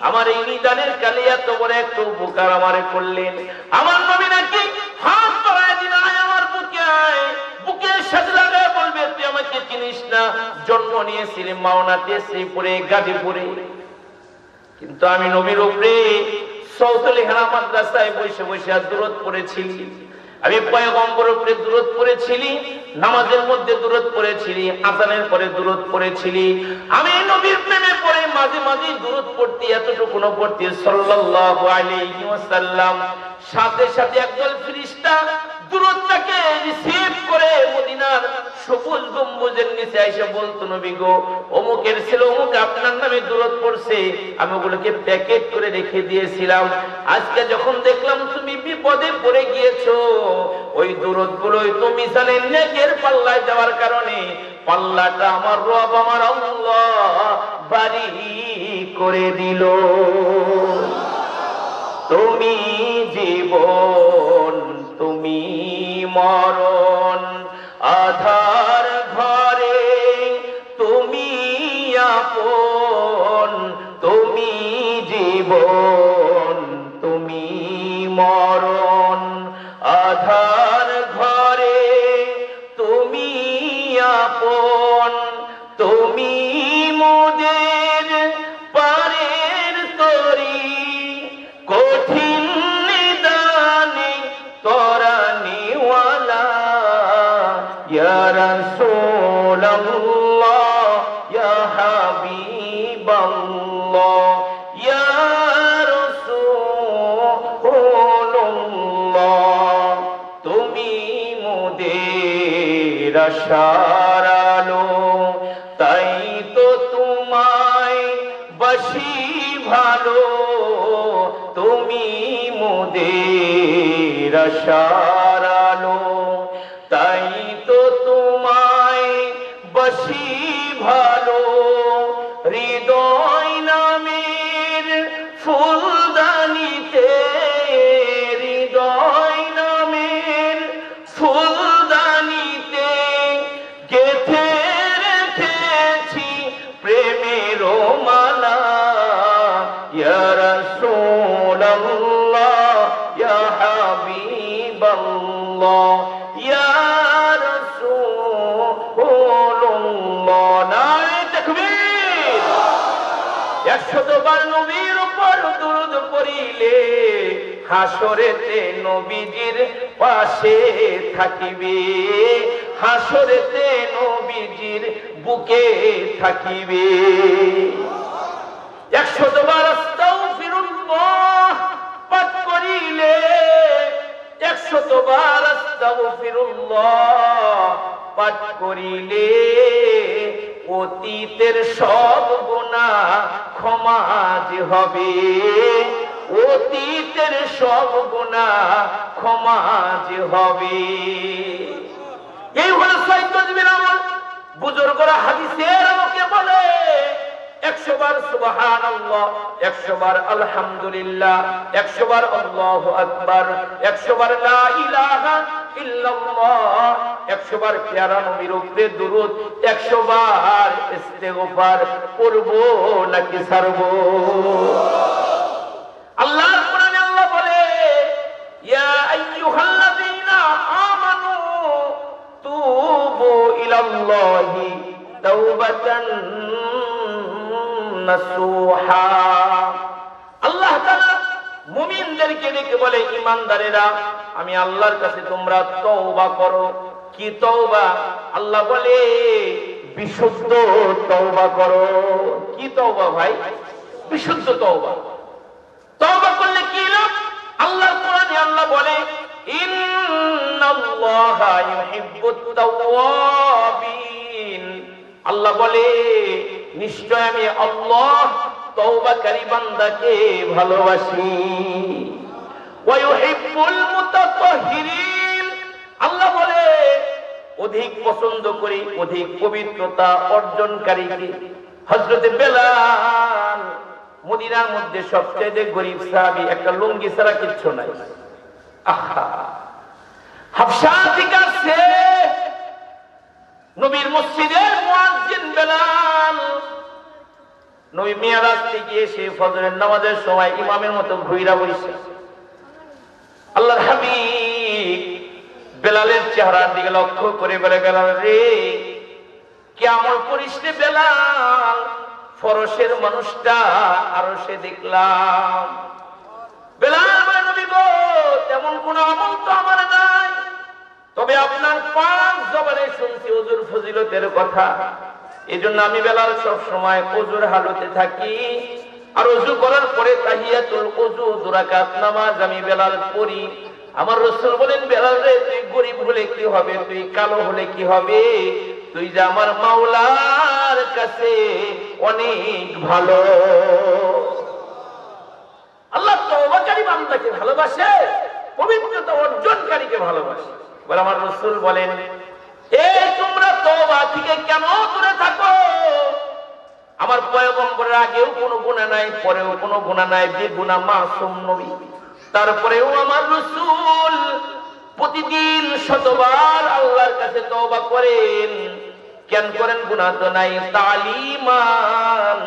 আমার এই নিদানের কালে এত বড় একটু উপকার আমারে করলেন। আমার নবী নাকি হাত বাড়ায় দিন, আয় আমার বুকে আয়, বুকের সাথে লাগায় বলবে তুই আমাকে চিনিস না, জন্ম নিয়েছিলি মাওনাতে, শ্রীপুরে, গাজীপুরে, কিন্তু আমি নবীর উপরে সৌতলিহানা মাদ্রাসায় বসে বসে দূরত পড়েছিলি, আমি পয়গম্বরের উপরে দূরত পড়েছিলি, নামাজের মধ্যে দূরত পড়েছিলি, আযানের পরে দূরত পড়েছিলি, আমি নবীর প্রেমে পড়ে মাঝে মাঝে দূরত পড়তে এতটুকু পড়তে সাল্লাল্লাহু আলাইহি ওয়াসাল্লাম। সাথে সাথে একদল ফেরেশতা দূরতটাকে রিসিভ করে মদিনার সবুজ গম্বুজের নিচে এসে বলতো, নবী গো, অমুকের ছেলে অমুক আপনার নামে দুরূদ পড়ছে, আমি ওগুলোকে প্যাকেট করে রেখে দিয়েছিলাম। আজকে যখন দেখলাম তুমি বিপদে পড়ে গিয়েছো, ওই দুরূদ গুলোই তো মিজানের নেকের পাল্লায় যাওয়ার কারণে পাল্লাটা আমার রব আমার আল্লাহ ভারী করে দিল। তুমি জীবন তুমি মরণ, আধার ঘরে তুমি আপন, তুমি জীবন তুমি মরণ, আধার ঘরে তুমি আপন, তুমি মোদের পারের তরি, কঠিন নিদানে তরানিওয়ালা, ইয়া রাসূলুল্লাহ ইয়া হাবিবাল্লাহ ইয়া রাসূলুল্লাহ, তুমি মোদের আশার আলো, তাই তো তোমায় বাসি ভালো, তুমি মোদের আশার আলো, তাই তো তোমায় বাসি ভালো। হৃদয় নামের ফুলদানিতে, হৃদয় নামের ফুলদানিতে গেথে রেখেছি প্রেমের মালা, ইয়া রাসূলুল্লাহ ইয়া হাবিবাল্লাহ ইয়া রাসূলুল্লাহ। নারে তাকবীর! 100 বার নবীর উপর দুরূদ পড়িলে হাসরেতে নবীজির পাশে থাকিবে, হাসরেতে নবীজির বুকে থাকিবে। 100 বার আস্তাগফিরুল্লাহ পাঠ করিলে, 100 বার আস্তাগফিরুল্লাহ পাঠ করিলে অতীতের সব গুনাহ ক্ষমা যে হবে, অতীতের সব গুনাহ ক্ষমা যে হবে। এই হলো সাইয়্যিদুল আমল। বুজুর্গরা হাদিসের আলোকে বলে 100 বার সুবহানাল্লাহ, 100 বার আলহামদুলিল্লাহ, 100 বার আল্লাহু আকবার, 100 বার লা ইলাহা ইল্লাল্লাহ, 100 বার প্যারা নবীর উপরে দুরূদ, 100 বার ইস্তেগফার করব নাকি ছাড়ব? আল্লাহর কোরআনে আল্লাহ বলে, ইয়া আইয়ুহাল্লাযীনা আমানু তুবু ইলাল্লাহি তাওবাতান নাসুহা। আল্লাহ তাআলা মুমিনদেরকে ডেকে বলে, ঈমানদারেরা, আমি আল্লাহর কাছে তোমরা তওবা করো। কি তওবা? আল্লাহ বলে বিশুদ্ধ তওবা করো। কি তওবা ভাই? বিশুদ্ধ তওবা। তওবা করলে কি লাভ? আল্লাহর কোরআনে আল্লাহ বলে, ইন্নাল্লাহা ইউহিব্বুত তাওয়াবিন। আল্লাহ বলে, নিশ্চয় আমি আল্লাহ তওবাকারী বান্দাকে ভালোবাসি। ওয়া ইউহিব্বুল মুতাতাহহিরিন। আল্লাহ বলে, অধিক পছন্দ করি অধিক পবিত্রতা অর্জনকারীকে। হযরত বেলাল মদিনার মধ্যে সবচেয়ে গরীব সাহাবী, একটা লুঙ্গি ছাড়া কিচ্ছু নাই। আহা, হাবশা থেকে আসছে নবীর মসজিদের মুয়াজ্জিন বেলাল। নবী মিরাজ থেকে এসে ফজরের নামাজের সময় ইমামের মতো ঘুইরা বসে। আল্লাহর হাবিব বেলালের চেহারার দিকে লক্ষ্য করে বলে, বেলাল রে, কি আমল করিস রে বেলাল? ফরশের মানুষটা আরো সে দেখলাম। বেলাল বলে, নবী গো, তেমন কোন আমল তো আমার নাই, তবে আপনার পাক জবানে শুনছি ওযুর ফজিলতের কথা। এজন্য আমি বেলাল সব সময় ওযুর হালতে থাকি, আর ওযু করার পরে তাহিয়াতুল ওযু 2 রাকাত নামাজ আমি বেলাল পড়ি। আমার রাসূল বলেন বেলাল রে, তুই গরীব হলে কি হবে, তুই কালো হলে কি হবে, তুই যে আমার মাওলার কাছে অনেক ভালো। আল্লাহ তওবাকারী বান্দাকে ভালোবাসে, পবিত্রতা অর্জনকারীকে ভালোবাসে। বলে আমার রাসূল বলেন, তোমরা তওবা থেকে কেন দূরে থাকো? আমার পয়গম্বরের আগেও কোনো গুনাহ নাই, পরেও কোনো গুনাহ নাই, বেগুনাহ মাসুম নবী। তারপরেও আমার রাসূল প্রতিদিন শতবার আল্লাহর কাছে তওবা করেন। কেন করেন? গুনাহ তো নাই, তালিমান,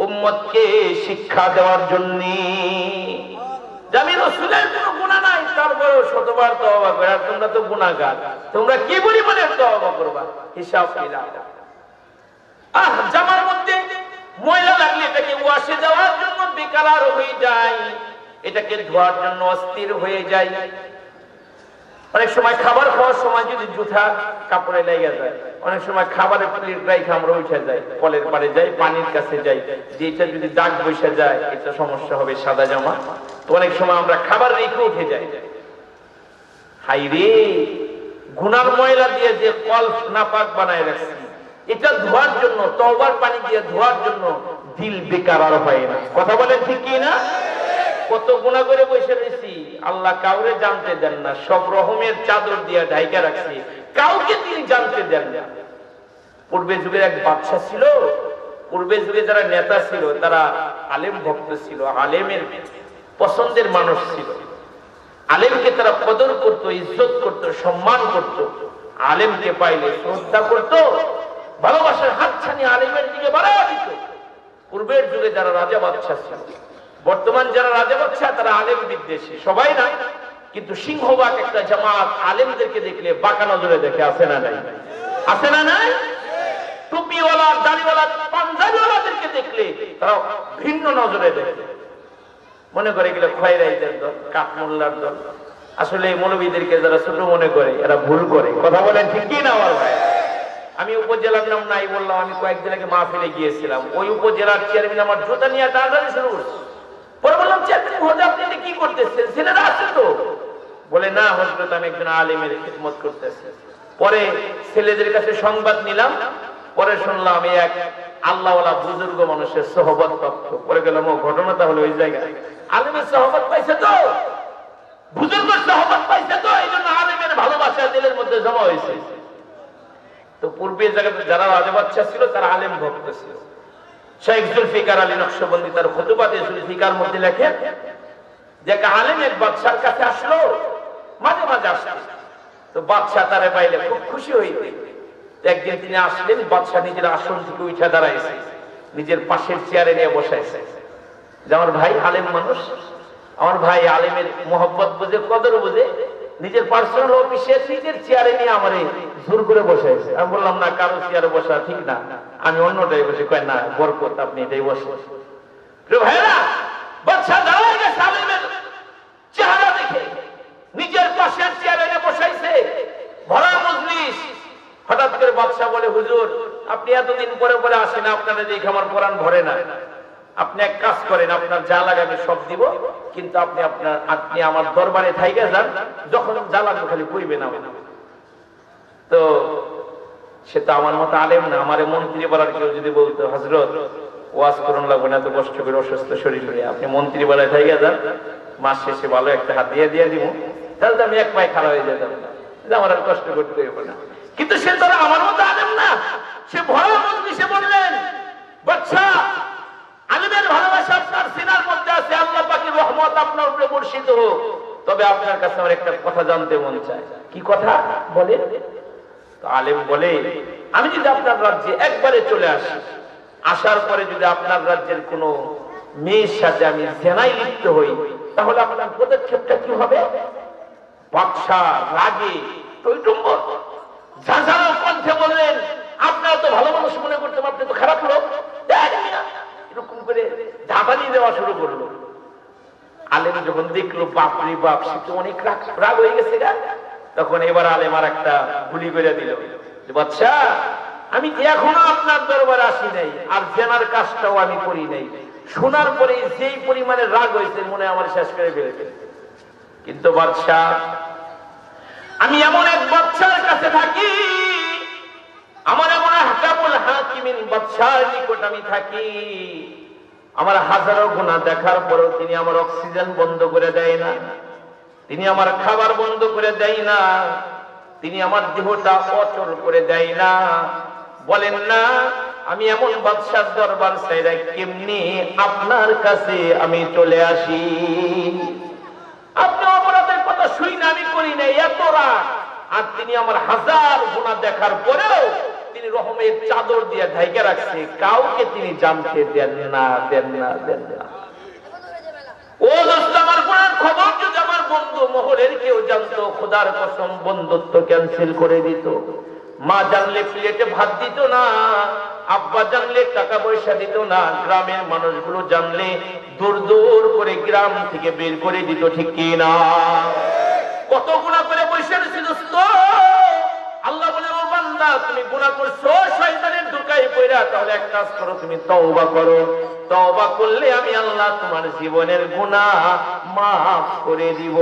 উম্মতকে শিক্ষা দেওয়ার জন্য। আমি রাসূলের কোনো গুনাহ নাই, তারপরেও শতবার তওবা করে। আর তোমরা তো গুনাহগার, তোমরা কি পরিমাণে তওবা করবা হিসাব মিলাও। জামার মধ্যে ময়লা লাগলে এটাকে ওয়াশে দেওয়ার জন্য বেকার হয়ে যায়, এটাকে ধোয়ার জন্য অস্থির হয়ে যায়। অনেক সময় খাবার খাওয়ার সময় যদি জুঠা কাপড়ে লেগে যায়, অনেক সময় খাবারের প্লেট রাইখে আমরা উঠে যাই, কলের পাড়ে যাই, পানির কাছে যাই, যে এটা যদি দাগ বসে যায় এটা সমস্যা হবে, সাদা জামা। তো অনেক সময় আমরা খাবার রেখে উঠে যাই। হাই রে, গুনার ময়লা দিয়ে যে কলস নাপাক বানায় রাখছি, এটা ধোয়ার জন্য, তওবার পানি দিয়ে ধোয়ার জন্য দিল বেকার আর হয় না। কথা বলেন ঠিক কি না? কত গুনাহ করে বসে রয়েছি, আল্লাহ কাউরে জানতে দেন না, সব রহমের চাদর দিয়ে ঢাইকা রাখছি, কাউকে তিনি জানতে দেন না। পূর্বে যুগের এক বাদশা ছিল, পূর্বে যুগে যারা নেতা ছিল তারা আলেম ভক্ত ছিল, আলেমের পছন্দের মানুষ ছিল। আলেমকে তারা কদর করত, ইজ্জত করত, সম্মান করত, আলেমকে পাইলে শ্রদ্ধা করত, ভালোবাসার হাতছানি আলেমের দিকে বাড়াইয়া দিত। পূর্বের যুগে যারা রাজা বাদশা ছিল, বর্তমান যারা রাজা বাদশা তারা আলেম বিদ্বেষী, সবাই না, কিন্তু সিংহভাগ একটা জামাত আলেমদেরকে দেখলে বাঁকা নজরে দেখে। আছে না নাই? আছে না নাই? টুপিওয়ালা, দাড়িওয়ালা, পাঞ্জাবিওয়ালাদেরকে দেখলে তারা ভিন্ন নজরে দেখে, মনে করে এগুলো খয়রাইদের দল, কাঠমোল্লার দল। আসলে মৌলবীদেরকে যারা ছোট মনে করে এরা ভুল করে। কথা বলেন ঠিক কি না? আমার ভাই, আমি উপজেলার নাম নাই বললাম, আমি কয়েকদিন আগে মাহফিলে গিয়েছিলাম, ওই উপজেলার চেয়ারম্যান আমার জুতা নিয়ে টানাটানি শুরু করছে। পরে বললাম, চেয়ারম্যান হুজুর আপনি এটা কি করতেছেন, ছেলেরা আছে তো? বলে না হযরত, আমি একজন আলেমের খিদমত করতেছি। পরে ছেলেদের কাছে সংবাদ নিলাম, পরে শুনলাম আমি এক আল্লাহওয়ালা বুজুর্গ মানুষের সোহবত প্রাপ্ত। পরে গেলাম, ও ঘটনা তাহলে ওই জায়গায় আলেমের সোহবত পাইছে তো, বুজুর্গের সোহবত পাইছে তো, এই জন্য আলেমের ভালোবাসা দিলের মধ্যে জমা হয়েছে। তো পূর্বে যারা রাজা বাদশা ছিল তারা আলেম ভক্ত ছিল। শেখ জুলফিকার আলী নকশবন্দি তার খুতুবাতে জুলফিকার মধ্যে লেখেন যে এক আলেম এক বাদশার কাছে আসলো, মাঝে মাঝে আসলো, তো বাদশা তারে পাইলে খুব খুশি হইতে। একদিন তিনি আসলেন, বাদশা নিজের আসন থেকে উঠে দাঁড়াইছে, নিজের পাশের চেয়ারে নিয়ে বসাইছে যে আমার ভাই আলেম মানুষ, আমার ভাই আলেমের মোহব্বত বুঝে, কদর বুঝে, নিজের পার্সোনাল অফিসে নিজের চেয়ারে নিয়ে আমারে জোর করে বসাইছে। আমি বললাম, না, কারো চেয়ারে বসা ঠিক না, আমি অন্যটাই বসে। কয় না, বরকত, আপনি এটাই বসে। ভাইরা, বাদশা দাঁড়ায় গেছে আলেমের চেহারা দেখে, নিজের পাশের চেয়ারে নিয়ে বসাইছে, ভরা মজলিস। হঠাৎ করে বাদশা বলে, হুজুর আপনি এতদিন পরে পরে আসেন, আপনারা দেখে আমার কোরআন ভরে না, আপনি এক কাজ করেন, আপনার যা লাগে আমি সব দিব, কিন্তু আপনি আমার দরবারে থাইকা যান, যখন যা লাগবে খালি কইবেন আমার। তো সে তো আমার মতো আলেম না, আমার মন্ত্রী বলার কেউ যদি বলতো, হযরত ওয়াজ করুন লাগবে না, এত কষ্ট করে অসুস্থ শরীর নিয়ে, আপনি মন্ত্রী বলায় থাইকা যান, মাস শেষে ভালো একটা হাত দিয়ে দিব, তাহলে আমি এক পায়ে খাড়া হয়ে যেতাম না, আমার আর কষ্ট করতে হবে না। কিন্তু সে তো আমার মতো আলেম না, সে ভরা মজলিসে বললেন, বাদশা আলেমের ভালোবাসা আপনার সিনার মধ্যে আছে, আল্লাহ পাকের রহমত আপনার উপরে বর্ষিত হোক, তবে আপনার কাছে আমার একটা কথা জানতে মন চায়। কি কথা বলে? তো আলেম বলে, আমি যদি আপনার রাজ্যে একবারে চলে আসি, আসার পরে যদি আপনার রাজ্যের কোনো মেয়ের সাথে আমি জেনায় লিপ্ত হই, তাহলে আপনার পদক্ষেপটা কি হবে? বাদশা রাগে টইটুম্ব ঝাঁঝালো কণ্ঠে বললেন, আপনারা তো ভালো মানুষ মনে করতেন, আপনি তো খারাপ লোক। এরকম করে ঝাঁপানি দেওয়া শুরু করলো। আলেম যখন দেখলো, বাপরে বাপ, সে তো অনেক রাগ হয়ে গেছে গা, তখন এবার আলেম আর একটা গুলি করে দিল, বাদশা আমি এখনো আপনার দরবারে আসি নাই, আর জেনার কাজটাও আমি করি নাই, শোনার পরে যেই পরিমাণে রাগ হয়েছে মনে আমার শেষ করে ফেলেছে। কিন্তু বাদশাহ, আমি এমন এক বাদশার কাছে থাকি, আমার এমন আহকামুল হাকিমিন বাদশার নিকট আমি থাকি, আমার হাজারো গুনাহ দেখার পরেও তিনি আমার অক্সিজেন বন্ধ করে দেয় না, তিনি আমার খাবার বন্ধ করে দেয় না, তিনি আমার দেহটা অচল করে দেয় না। বলেন না, আমি এমন বাদশার দরবার চাইরা কেমনি আপনার কাছে আমি চলে আসি? আপনি অপরাধের কথা শুই না, আমি করি না, এত রাগ। আর তিনি আমার হাজার গুনাহ দেখার পরেও তিনি রহমের চাদর দিয়ে ঢাইকে রাখছে, কাউকে তিনি জানতে দেন না। ও দোস্ত, আমার গুনার খবর যদি আমার বন্ধু মহলের কেউ জানতো, খোদার কসম বন্ধুত্ব ক্যান্সেল করে দিত। মা জানলে প্লেটে ভাত দিত না, আব্বা জানলে টাকা পয়সা দিত না, গ্রামের মানুষগুলো জানলে দূর দূর করে গ্রাম থেকে বের করে দিত, ঠিক কি না? কত গুনাহ করে বসে ছিল। আল্লাহ বলে, ও বান্দা, তুমি গুনাহ করছো, শয়তানের ধোঁকায় পড়া, তাহলে এক কাজ করো, তুমি তওবা করো। তওবা করলে আমি আল্লাহ তোমার জীবনের গুনাহ মাফ করে দিব।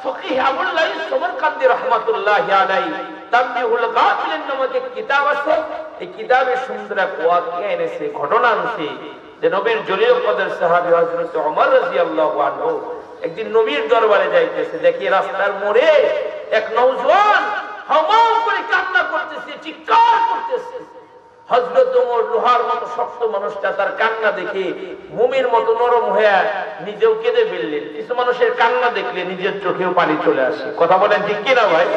ফকিহ আবুল্লাহ সমরকান্দি রাহমাতুল্লাহি আলাইহি তানবিহুল গাফিলিন নামক এক কিতাব আছে। এই কিতাবে সুন্দর এক ওয়াকিয়া এনেছে, ঘটনা আনছে যে নবীর জলিল কদর সাহাবী হযরত ওমর রাদিয়াল্লাহু আনহু একদিন নবীর দরবারে যাইতেছে, দেখি রাস্তার মোড়ে এক নওজোয়ান হাওমাও করে কান্না করতেছে, চিৎকার করতেছে। হযরত ওমর লোহার মতো শক্ত মানুষটা তার কান্না দেখে মুমির মতো নরম হয়ে নিজেও কেঁদে ফেললেন। কিছু মানুষের কান্না দেখলে নিজের চোখেও পানি চলে আসে, কথা বলেন ঠিক কিনা ভাই?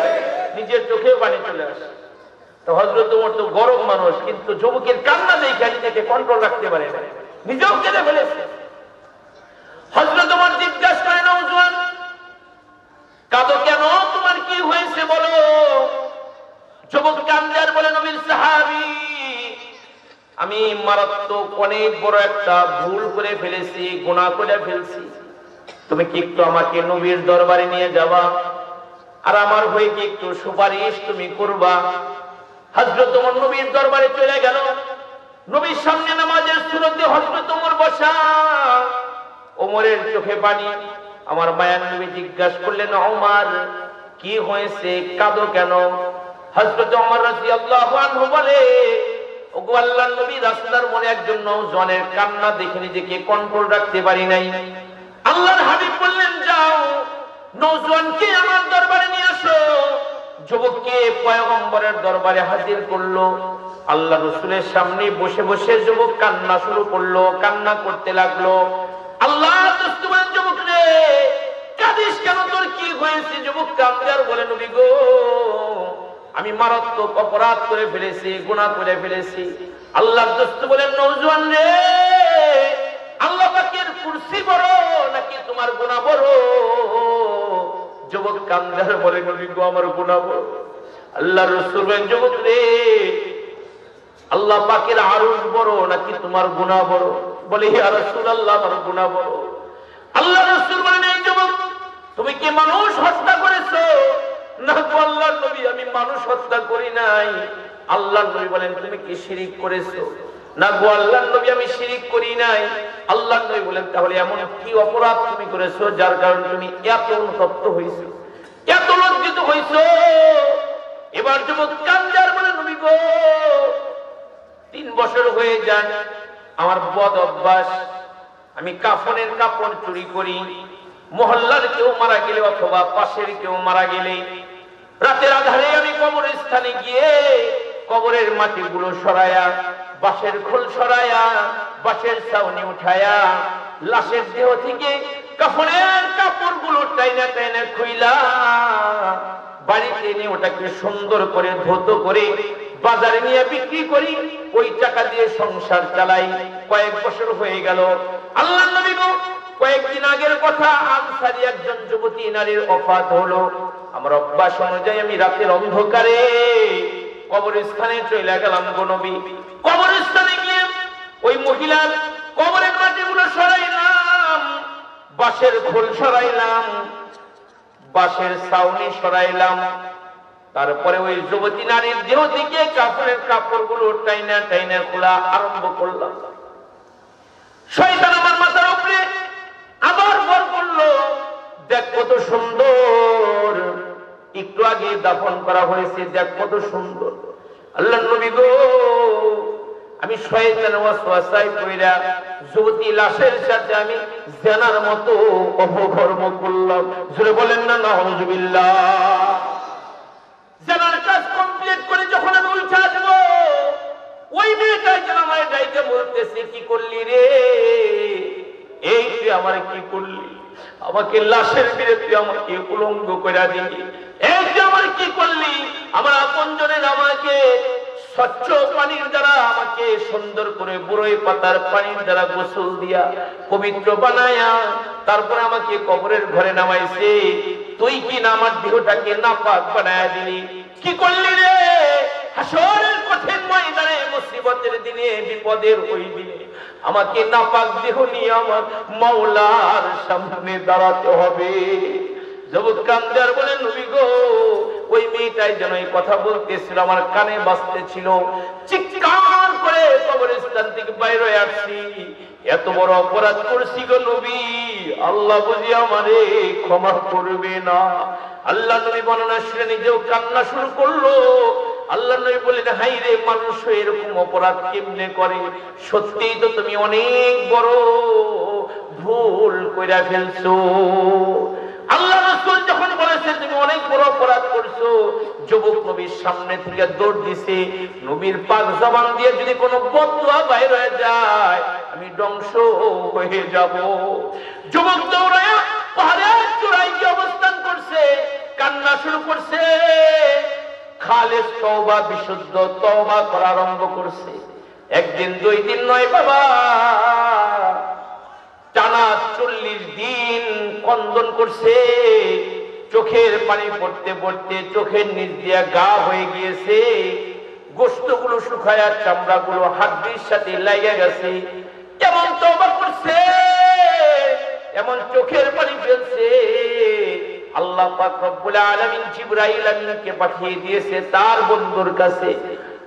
নিজের চোখেও পানি চলে আসে। তো হযরত ওমর তো গরম মানুষ, কিন্তু যুবকের কান্না দেখে নিজেকে কন্ট্রোল রাখতে পারে না, নিজেও কেঁদে ফেলেছে। হযরত ওমর জিজ্ঞাসা করে, নওজোয়ান, কাঁদো কেন? তোমার কি হয়েছে বলো? যুবক কান্দে আর বলে, নবীর সাহাবী, আমি মারাত্মক অনেক বড় একটা ভুল করে ফেলেছি, গুনাহ করে ফেলছি। তুমি কি একটু আমাকে নবীর দরবারে নিয়ে যাবা, আর আমার হয়ে কি একটু সুপারিশ তুমি করবা? হযরত ওমর নবীর দরবারে চলে গেল। নবীর সামনে নামাজের সুরতে হযরত ওমর বসা, ওমরের চোখে পানি। আমার মায়ার নবী জিজ্ঞাসা করলেন, ওমর, কি হয়েছে, কাঁদো কেন? হযরত ওমর রাদিয়াল্লাহু আনহু বলে, ওগো আল্লাহর নবী, রাস্তার মোড়ে একজন নওজোয়ানের কান্না দেখে নিজেকে কন্ট্রোল রাখতে পারি নাই। আল্লাহর হাবিব বললেন, যাও নওজোয়ানকে আমার দরবারে নিয়ে আসো। যুবককে পয়গম্বরের দরবারে হাজির করলো। আল্লাহ রাসূলের সামনে বসে বসে যুবক কান্না শুরু করলো, কান্না করতে লাগলো। আল্লাহ দোস্তমান, যুবক রে, কাঁদিস কেন, তোর কি হয়েছে? যুবক কাঁদে আর বলে, নবী গো, আমি মারাত্মক অপরাধ করে ফেলেছি, গুনাহ করে ফেলেছি। আল্লাহর দোস্ত বলেন, নওজোয়ান রে, আল্লাহ পাকের কুরসি বড় নাকি তোমার গুনাহ বড়? যুবক কাঁদে আর বলে, নবী গো, আমার গুনাহ বড়। আল্লাহর রাসূল বলেন, যুবক রে, আল্লাহ পাকের আরশ বড় নাকি তোমার গুনাহ বড়? বলে, ইয়া রাসূলুল্লাহ, আমার গুনাহ বড়। আল্লাহর রাসূল বলেন, এই যুবক, তুমি কি মানুষ হত্যা করেছো? না গো আল্লাহর নবী, আমি মানুষ হত্যা করি নাই। আল্লাহর নবী বলেন, তুমি কি শিরক করেছো? না গো আল্লাহর নবী, আমি শিরক করি নাই। আল্লাহর নবী বলেন, তাহলে এমন কি অপরাধ তুমি করেছো যার কারণে তুমি এত অনুতপ্ত হইছো, এত লজ্জিত হইছো? এবার যুবক কান্দে আর বলে, নবী গো, 3 বছর হয়ে যায়, আমার বদ অভ্যাস, আমি কাফনের কাপড় চুরি করি। মহল্লার কেউ মারা গেলে অথবা পাশের কেউ মারা গেলে রাতের আধারে আমি কবরস্থানে গিয়ে কবরের মাটিগুলো সরায়া, বাঁশের খোল সরায়া, বাঁশের ছাউনি উঠায়া, লাশের দেহ থেকে কাফনের কাপড়গুলো টাইনা টাইনা খুইলা বাড়িতে এনে ওটাকে সুন্দর করে ধৌত করে বাজারে নিয়ে বিক্রি করি, ওই টাকা দিয়ে সংসার চালাই। কয়েক বছর হয়ে গেল। আল্লাহর নবী গো, কয়েকদিন আগের কথা, আনসারী একজন যুবতী নারীর ওফাত হলো। আমার অভ্যাস অনুযায়ী আমি রাতের অন্ধকারে কবরস্থানে চলে গেলাম গো নবী। কবরস্থানে গিয়ে ওই মহিলার কবরের মাটিগুলো সরাইলাম, বাঁশের খোল সরাইলাম, বাঁশের ছাউনি সরাইলাম। তারপরে ওই যুবতী নারীর দেহ থেকে কাপড়ের কাপড়গুলো টাইনা টাইনা খোলা আরম্ভ করলাম। শয়তান আমার মাথার উপরে আবার ভর করলো। একটু আগে দাফন করা হয়েছে, দেখ কত সুন্দর। আল্লাহ নবী গো, আমি শয়তানের ওয়াসওয়াসায় পড়া যুবতী লাশের সাথে আমি জানার মতো অপকর্ম করলাম। জোরে বলেন না নাউজুবিল্লাহ। জানার কাজ কমপ্লিট করে যখন আমি উঠে আসবো, ওই মেয়েটা যেন আমার ডাইকে বলতেছে, কি করলি রে, এই তুই আমার কি করলি, আমাকে লাশের বিরে তুই আমাকে উলঙ্গ করে দিলি, এই তুই আমার কি করলি, আমার আপনজনের আমাকে স্বচ্ছ পানির দ্বারা আমাকে সুন্দর করে বুড়োই পাতার পানির দ্বারা গোসল দিয়া পবিত্র বানায়া তারপরে আমাকে কবরের ঘরে নামাইছে, তুই কি না আমার দেহটাকে নাপাক বানায়া দিলি, কি করলি রে। হাসরের কঠিন ময়দানে মুসিবতের দিনে বিপদের ওই দিনে আমাকে নাপাক দেহ নিয়ে আমার মাওলার সামনে দাঁড়াতে হবে। যুবক কান্দার বলেন, নবী গো, ওই মেয়েটাই যেন এই কথা বলতেছিল, আমার কানে বাজতেছিল, চিৎকার করে কবরস্থান থেকে বাইরে আসছি, এত বড় অপরাধ করছি গো নবী, আল্লাহ বুঝি আমারে ক্ষমা করবে না। আল্লাহ নবী বর্ণনা শুনে নিজেও কান্না শুরু করলো। আল্লাহ নবী বললেন, হাই রে, মানুষ এরকম অপরাধ কেমনে করে, সত্যিই তো তুমি অনেক বড় ভুল কইরা ফেলছো। আল্লাহ রাসূল যখন বলেছেন তুমি অনেক বড় অপরাধ করছো, যুবক নবীর সামনে থেকে দৌড় দিছে, নবীর পাক জবান দিয়ে যদি কোনো বদদুয়া বাইর হয়ে যায় আমি ধ্বংস হয়ে যাব। যুবক দৌড়ায় পাহাড়ের চূড়ায় গিয়ে অবস্থান করছে, কান্না শুরু করছে, খালেস তওবা, বিশুদ্ধ তওবা করা আরম্ভ করছে। একদিন দুই দিন নয় বাবা, টানা 40 দিন কন্দন করছে, চোখের পানি পড়তে পড়তে চোখের নিচ দিয়া গা হয়ে গিয়েছে, গোশতগুলো শুকায়া চামড়াগুলো হাড্ডির সাথে লেগে গেছে, এমন তওবা করছে, এমন চোখের পানি ফেলছে। আল্লাহ পাক রব্বুল আলামিন জিবরাইল আমিনকে পাঠিয়ে দিয়েছে তার বন্ধুর কাছে।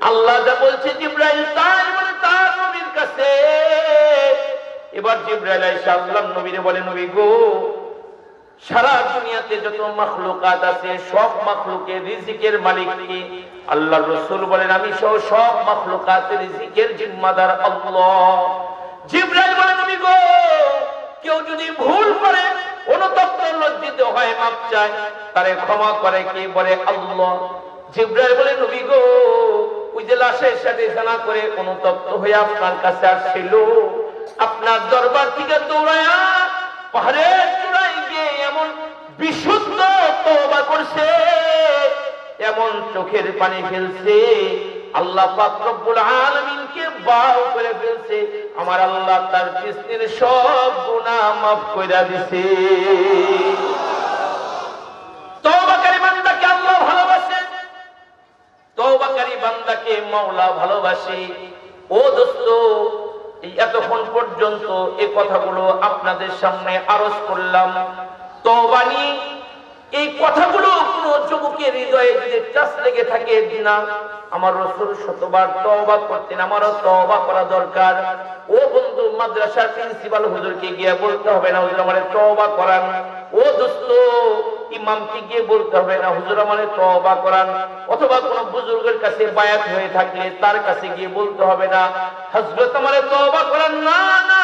আল্লাহ যা বলছে জিবরাইল তাই বলে তার নবীর কাছে। এবার জিবরাইল আইসা আল্লাহর নবীরে বলে, নবী গো, সারা দুনিয়াতে যত মাখলুকাত আছে সব মাখলুকের রিজিকের মালিক কে? আল্লাহর রাসূল বলেন, আমি সহ সব মাখলুকাতের রিজিকের জিম্মাদার আল্লাহ। জিবরাইল বলে, নবী গো, কেউ যদি ভুল করে অনুতপ্ত লজ্জিত হয় মাপ চায়, তারে ক্ষমা করে কে? বলে আল্লাহ। জিবরাইল বলে, নবী গো, ওই যে লাশের সাথে জানা করে অনুতপ্ত হয়ে আপনার কাছে আসছিল, আপনার দরবার থেকে দৌড়ায়া পাহাড়ের চূড়ায় গিয়ে এমন বিশুদ্ধ তওবা করছে, এমন চোখের পানি ফেলছে, আল্লাহ পাক রব্বুল আলামিনকে বাউ করে ফেলছে, আমার আল্লাহ তার পিছনের সব গুনাহ মাফ কইরা দিছে। তওবাকারী বান্দাকে আল্লাহ ভালোবাসে, তওবাকারী বান্দাকে মাওলা ভালোবাসে। ও দোস্ত, এতক্ষণ পর্যন্ত এই কথাগুলো আপনাদের সামনে আরজ করলাম তওবা নিয়ে। এই কথাগুলো কোন যুবকের হৃদয়ে যদি টাচ লেগে থাকে, না আমার রাসূল শতবার তওবা করতেন, আমারও তওবা করা দরকার। ও বন্ধু, মাদ্রাসার প্রিন্সিপাল হুজুরকে গিয়ে বলতে হবে না হুজুর আমারে তওবা করান। ও দোস্ত, ইমামকে গিয়ে বলতে হবে না হুজুর আমারে তওবা করান। অথবা কোন বুজুর্গের কাছে বায়াত হয়ে থাকলে তার কাছে গিয়ে বলতে হবে না হযরত আমারে তওবা করান। না না,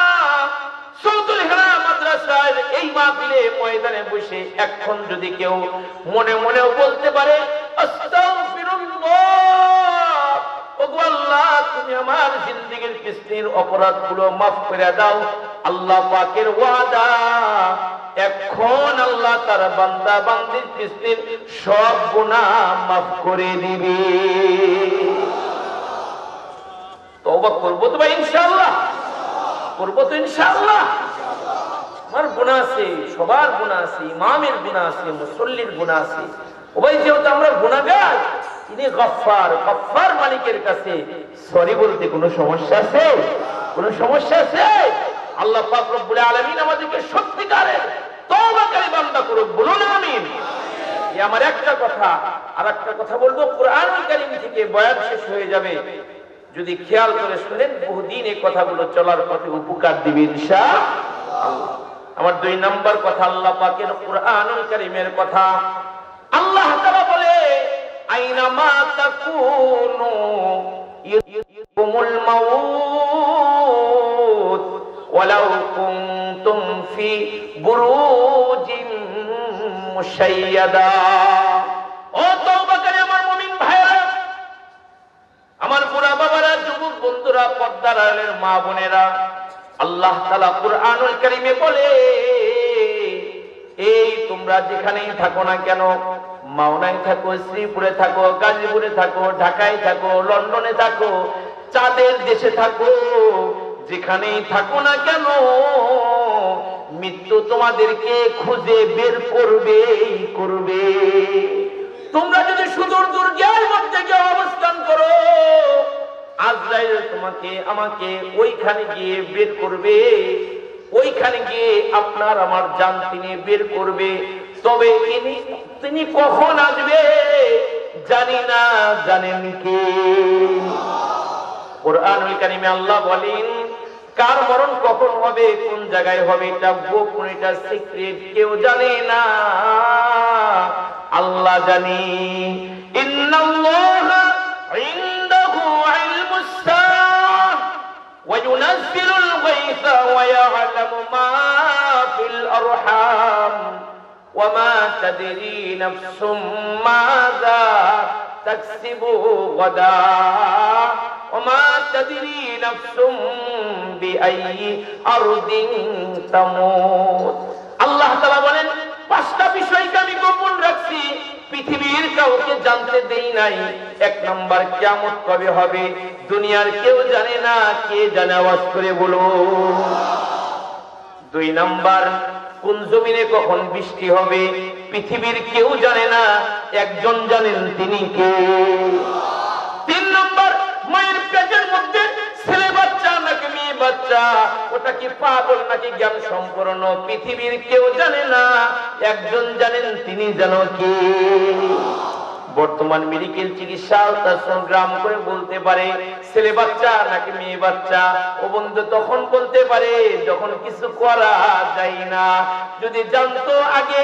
সৌদুল হেরা মাদ্রাসার এই মাহফিলে ময়দানে বসে এখন যদি কেউ মনে মনেও বলতে পারে আস্তাগফিরুল্লাহ, ওগো আল্লাহ তুমি আমার জিন্দেগীর পিছনের অপরাধগুলো মাফ করে দাও, আল্লাহ পাকের ওয়াদা এখন আল্লাহ তার বান্দা বান্দির পিছনের সব গুনাহ মাফ করে দিবে। তওবা করব তো ভাই ইনশাআল্লাহ, করবো তো ইনশাআল্লাহ। আমার গুনাহ আছে, সবার গুনাহ আছে, ইমামের গুনাহ আছে, মুসল্লির গুনাহ আছে। ও ভাই, যেহেতু আমরা গুনাহগার, তিনি গফফার, গফফার মালিকের কাছে সরি বলতে কোনো সমস্যা আছে? কোনো সমস্যা আছে? আল্লাহ পাক রব্বুল আলামিন আমাদেরকে সত্যিকারের তওবাকারী বান্দা করুক, বলুন আমিন। এই আমার একটা কথা। আর একটা কথা বলবো, কোরআনুল কারীম থেকে বয়ান শেষ হয়ে যাবে, যদি খেয়াল করে শুনেন বহুদিন এই কথাগুলো চলার পথে উপকার দিবে ইনশাআল্লাহ। আমার 2 নম্বর কথা আল্লাহ পাকের কোরআনুল কারীমের কথা। আল্লাহ তাআলা আইনামা তাকুনু ইউকুমুল মাউত ওয়ালাউ কুনতুম ফি বুরুজিন মুশাইয়াদা। ও তওবাকারী আমার মুমিন ভাইরা, আমার বুড়া বাবারা, যুবক বন্ধুরা, পর্দার আড়ালের মা বোনেরা, আল্লাহ তাআলা কুরআনুল কারীমে বলে, এই তোমরা যেখানেই থাকো না কেন, মাওনায় থাকো, শ্রীপুরে থাকো, গাজীপুরে থাকো, ঢাকায় থাকো, লন্ডনে থাকো, চাঁদের দেশে থাকো, যেখানেই থাকো না কেন, মৃত্যু তোমাদেরকে খুঁজে বের করবে। তোমরা যদি সুদূর দুর্গের মধ্যে গিয়ে অবস্থান করো, আজরাইল তোমাকে আমাকে ওইখানে গিয়ে বের করবে, ওইখানে গিয়ে আপনার আমার জান তিনি বের করবে। তবে তিনি কখন আসবে জানি না, জানেন কে? কুরআনুল কারীমে আল্লাহ বলেন, কার মরণ কখন হবে, কোন জায়গায় হবে, এটা গোপন, এটা সিক্রেট, কেউ জানে না, আল্লাহ জানে। ইন্নাল্লাহা ইনদাহু ইলমুস সাআহ ওয়া ইউনাজ্জিলুল গায়থা ওয়া ইয়া'লামু মা ফিল আরহাম ওয়া মা তাদরি নাফসুম মাযা তাকসিবু গাদা ওয়া মা তাদরি নাফসুম বিআইয়ি আরদিন তামুত। আল্লাহ তাআলা বলেন, পাঁচটা বিষয়কে আমি গোপন রাখছি, পৃথিবীর কাউকে জানতে দেই নাই। এক নাম্বার, কিয়ামত কবে হবে দুনিয়ার কেউ জানে না, কে জানে? আওয়াজ করে বলো। দুই নাম্বার, কোন জমিনে কখন বৃষ্টি হবে পৃথিবীর কেউ জানে না, একজন জানেন, তিনি কে? তিন নাম্বার, মায়ের পেটের মধ্যে ছেলে বাচ্চা নাকি মেয়ে বাচ্চা, ওটা কি পাগল নাকি জ্ঞান সম্পন্ন, পৃথিবীর কেউ জানে না, একজন জানেন, তিনি যেন কে? বর্তমান মেডিকেল চিকিৎসা সংগ্রাম করে বলতে পারে ছেলে বাচ্চা নাকি মেয়ে বাচ্চা। ও বন্ধু, তখন বলতে পারে যখন কিছু করা যায় না। যদি জানতো আগে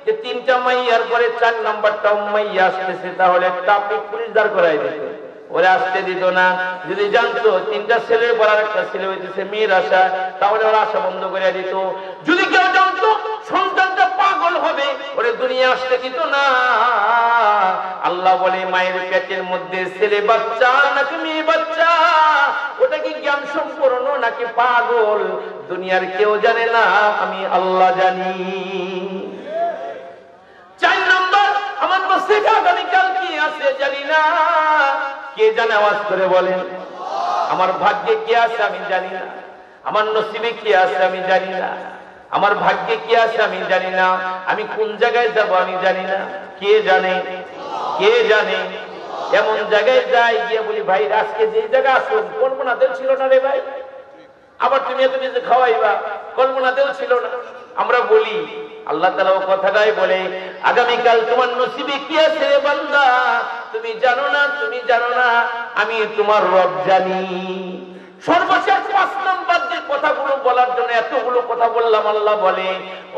যে 3টা মাইয়ার পরে 4 নাম্বারটা মাইয়া আসতেছে, তাহলে ট্রাফিক পুলিশ দাঁড় করাই দিত, ওরে আসতে দিত না। যদি জানতো 3টা ছেলের পর আরেকটা ছেলে হইতেছে মেয়ের আশা, তাহলে ওরা আশা বন্ধ করে দিত। যদি কেউ জানতো সন্তানটা পাগল হবে, ওরে দুনিয়া আসতে দিত না। আল্লাহ বলে, মায়ের পেটের মধ্যে ছেলে বাচ্চা নাকি মেয়ে বাচ্চা, ওটা কি জ্ঞান সম্পন্ন নাকি পাগল, দুনিয়ার কেউ জানে না, আমি আল্লাহ জানি। 4 নম্বর, আমার নসিবে আগামীকাল কি আছে জানি না, কে জানে? আওয়াজ করে বলেন। আমার ভাগ্যে কি আছে আমি জানি না, আমার নসিবে কি আছে আমি জানি না, আমার ভাগ্যে কি আছে আমি জানি না, আমি কোন জায়গায় যাব আমি জানি না, কে জানে? কে জানে? এমন জায়গায় যাই গিয়ে বলি, ভাই আজকে যে জায়গা আসো কল্পনাতেও ছিল না রে ভাই, আবার তুমি এত কিছু খাওয়াইবা, কল্পনাতেও ছিল না। আমরা বলি, আল্লাহ তাআলা ও কথাটাই বলে, আগামীকাল তোমার নসিবে কি আছে বান্দা তুমি জানো না, তুমি জানো না, আমি তোমার রব জানি। সর্বশেষ 5 নম্বর যে কথাগুলো বলার জন্য এতগুলো কথা বললাম, আল্লাহ বলে,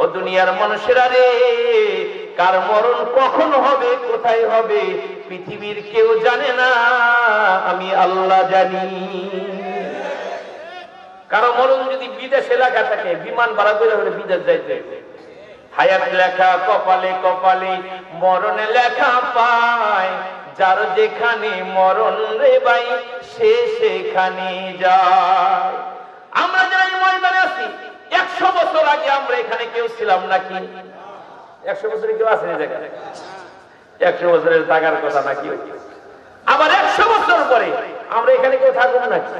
ও দুনিয়ার মানুষেরা রে, কার মরণ কখন হবে, কোথায় হবে, পৃথিবীর কেউ জানে না, আমি আল্লাহ জানি। কারো মরণ যদি বিদেশে লেখা থাকে, বিমান ভাড়া করে হলে বিদেশ যাইতে, হায়াত লেখা কপালে কপালে, মরণে লেখা পায়, যার যেখানে মরণ রে ভাই, সে সেখানে যায়। আমরা যারা এই ময়দানে আছি, 100 বছর আগে আমরা এখানে কেউ ছিলাম নাকি? 100 বছরে কেউ আছে না জায়গায়? 100 বছরের থাকার কথা নাকি? আবার 100 বছর পরে আমরা এখানে কেউ থাকবো নাকি?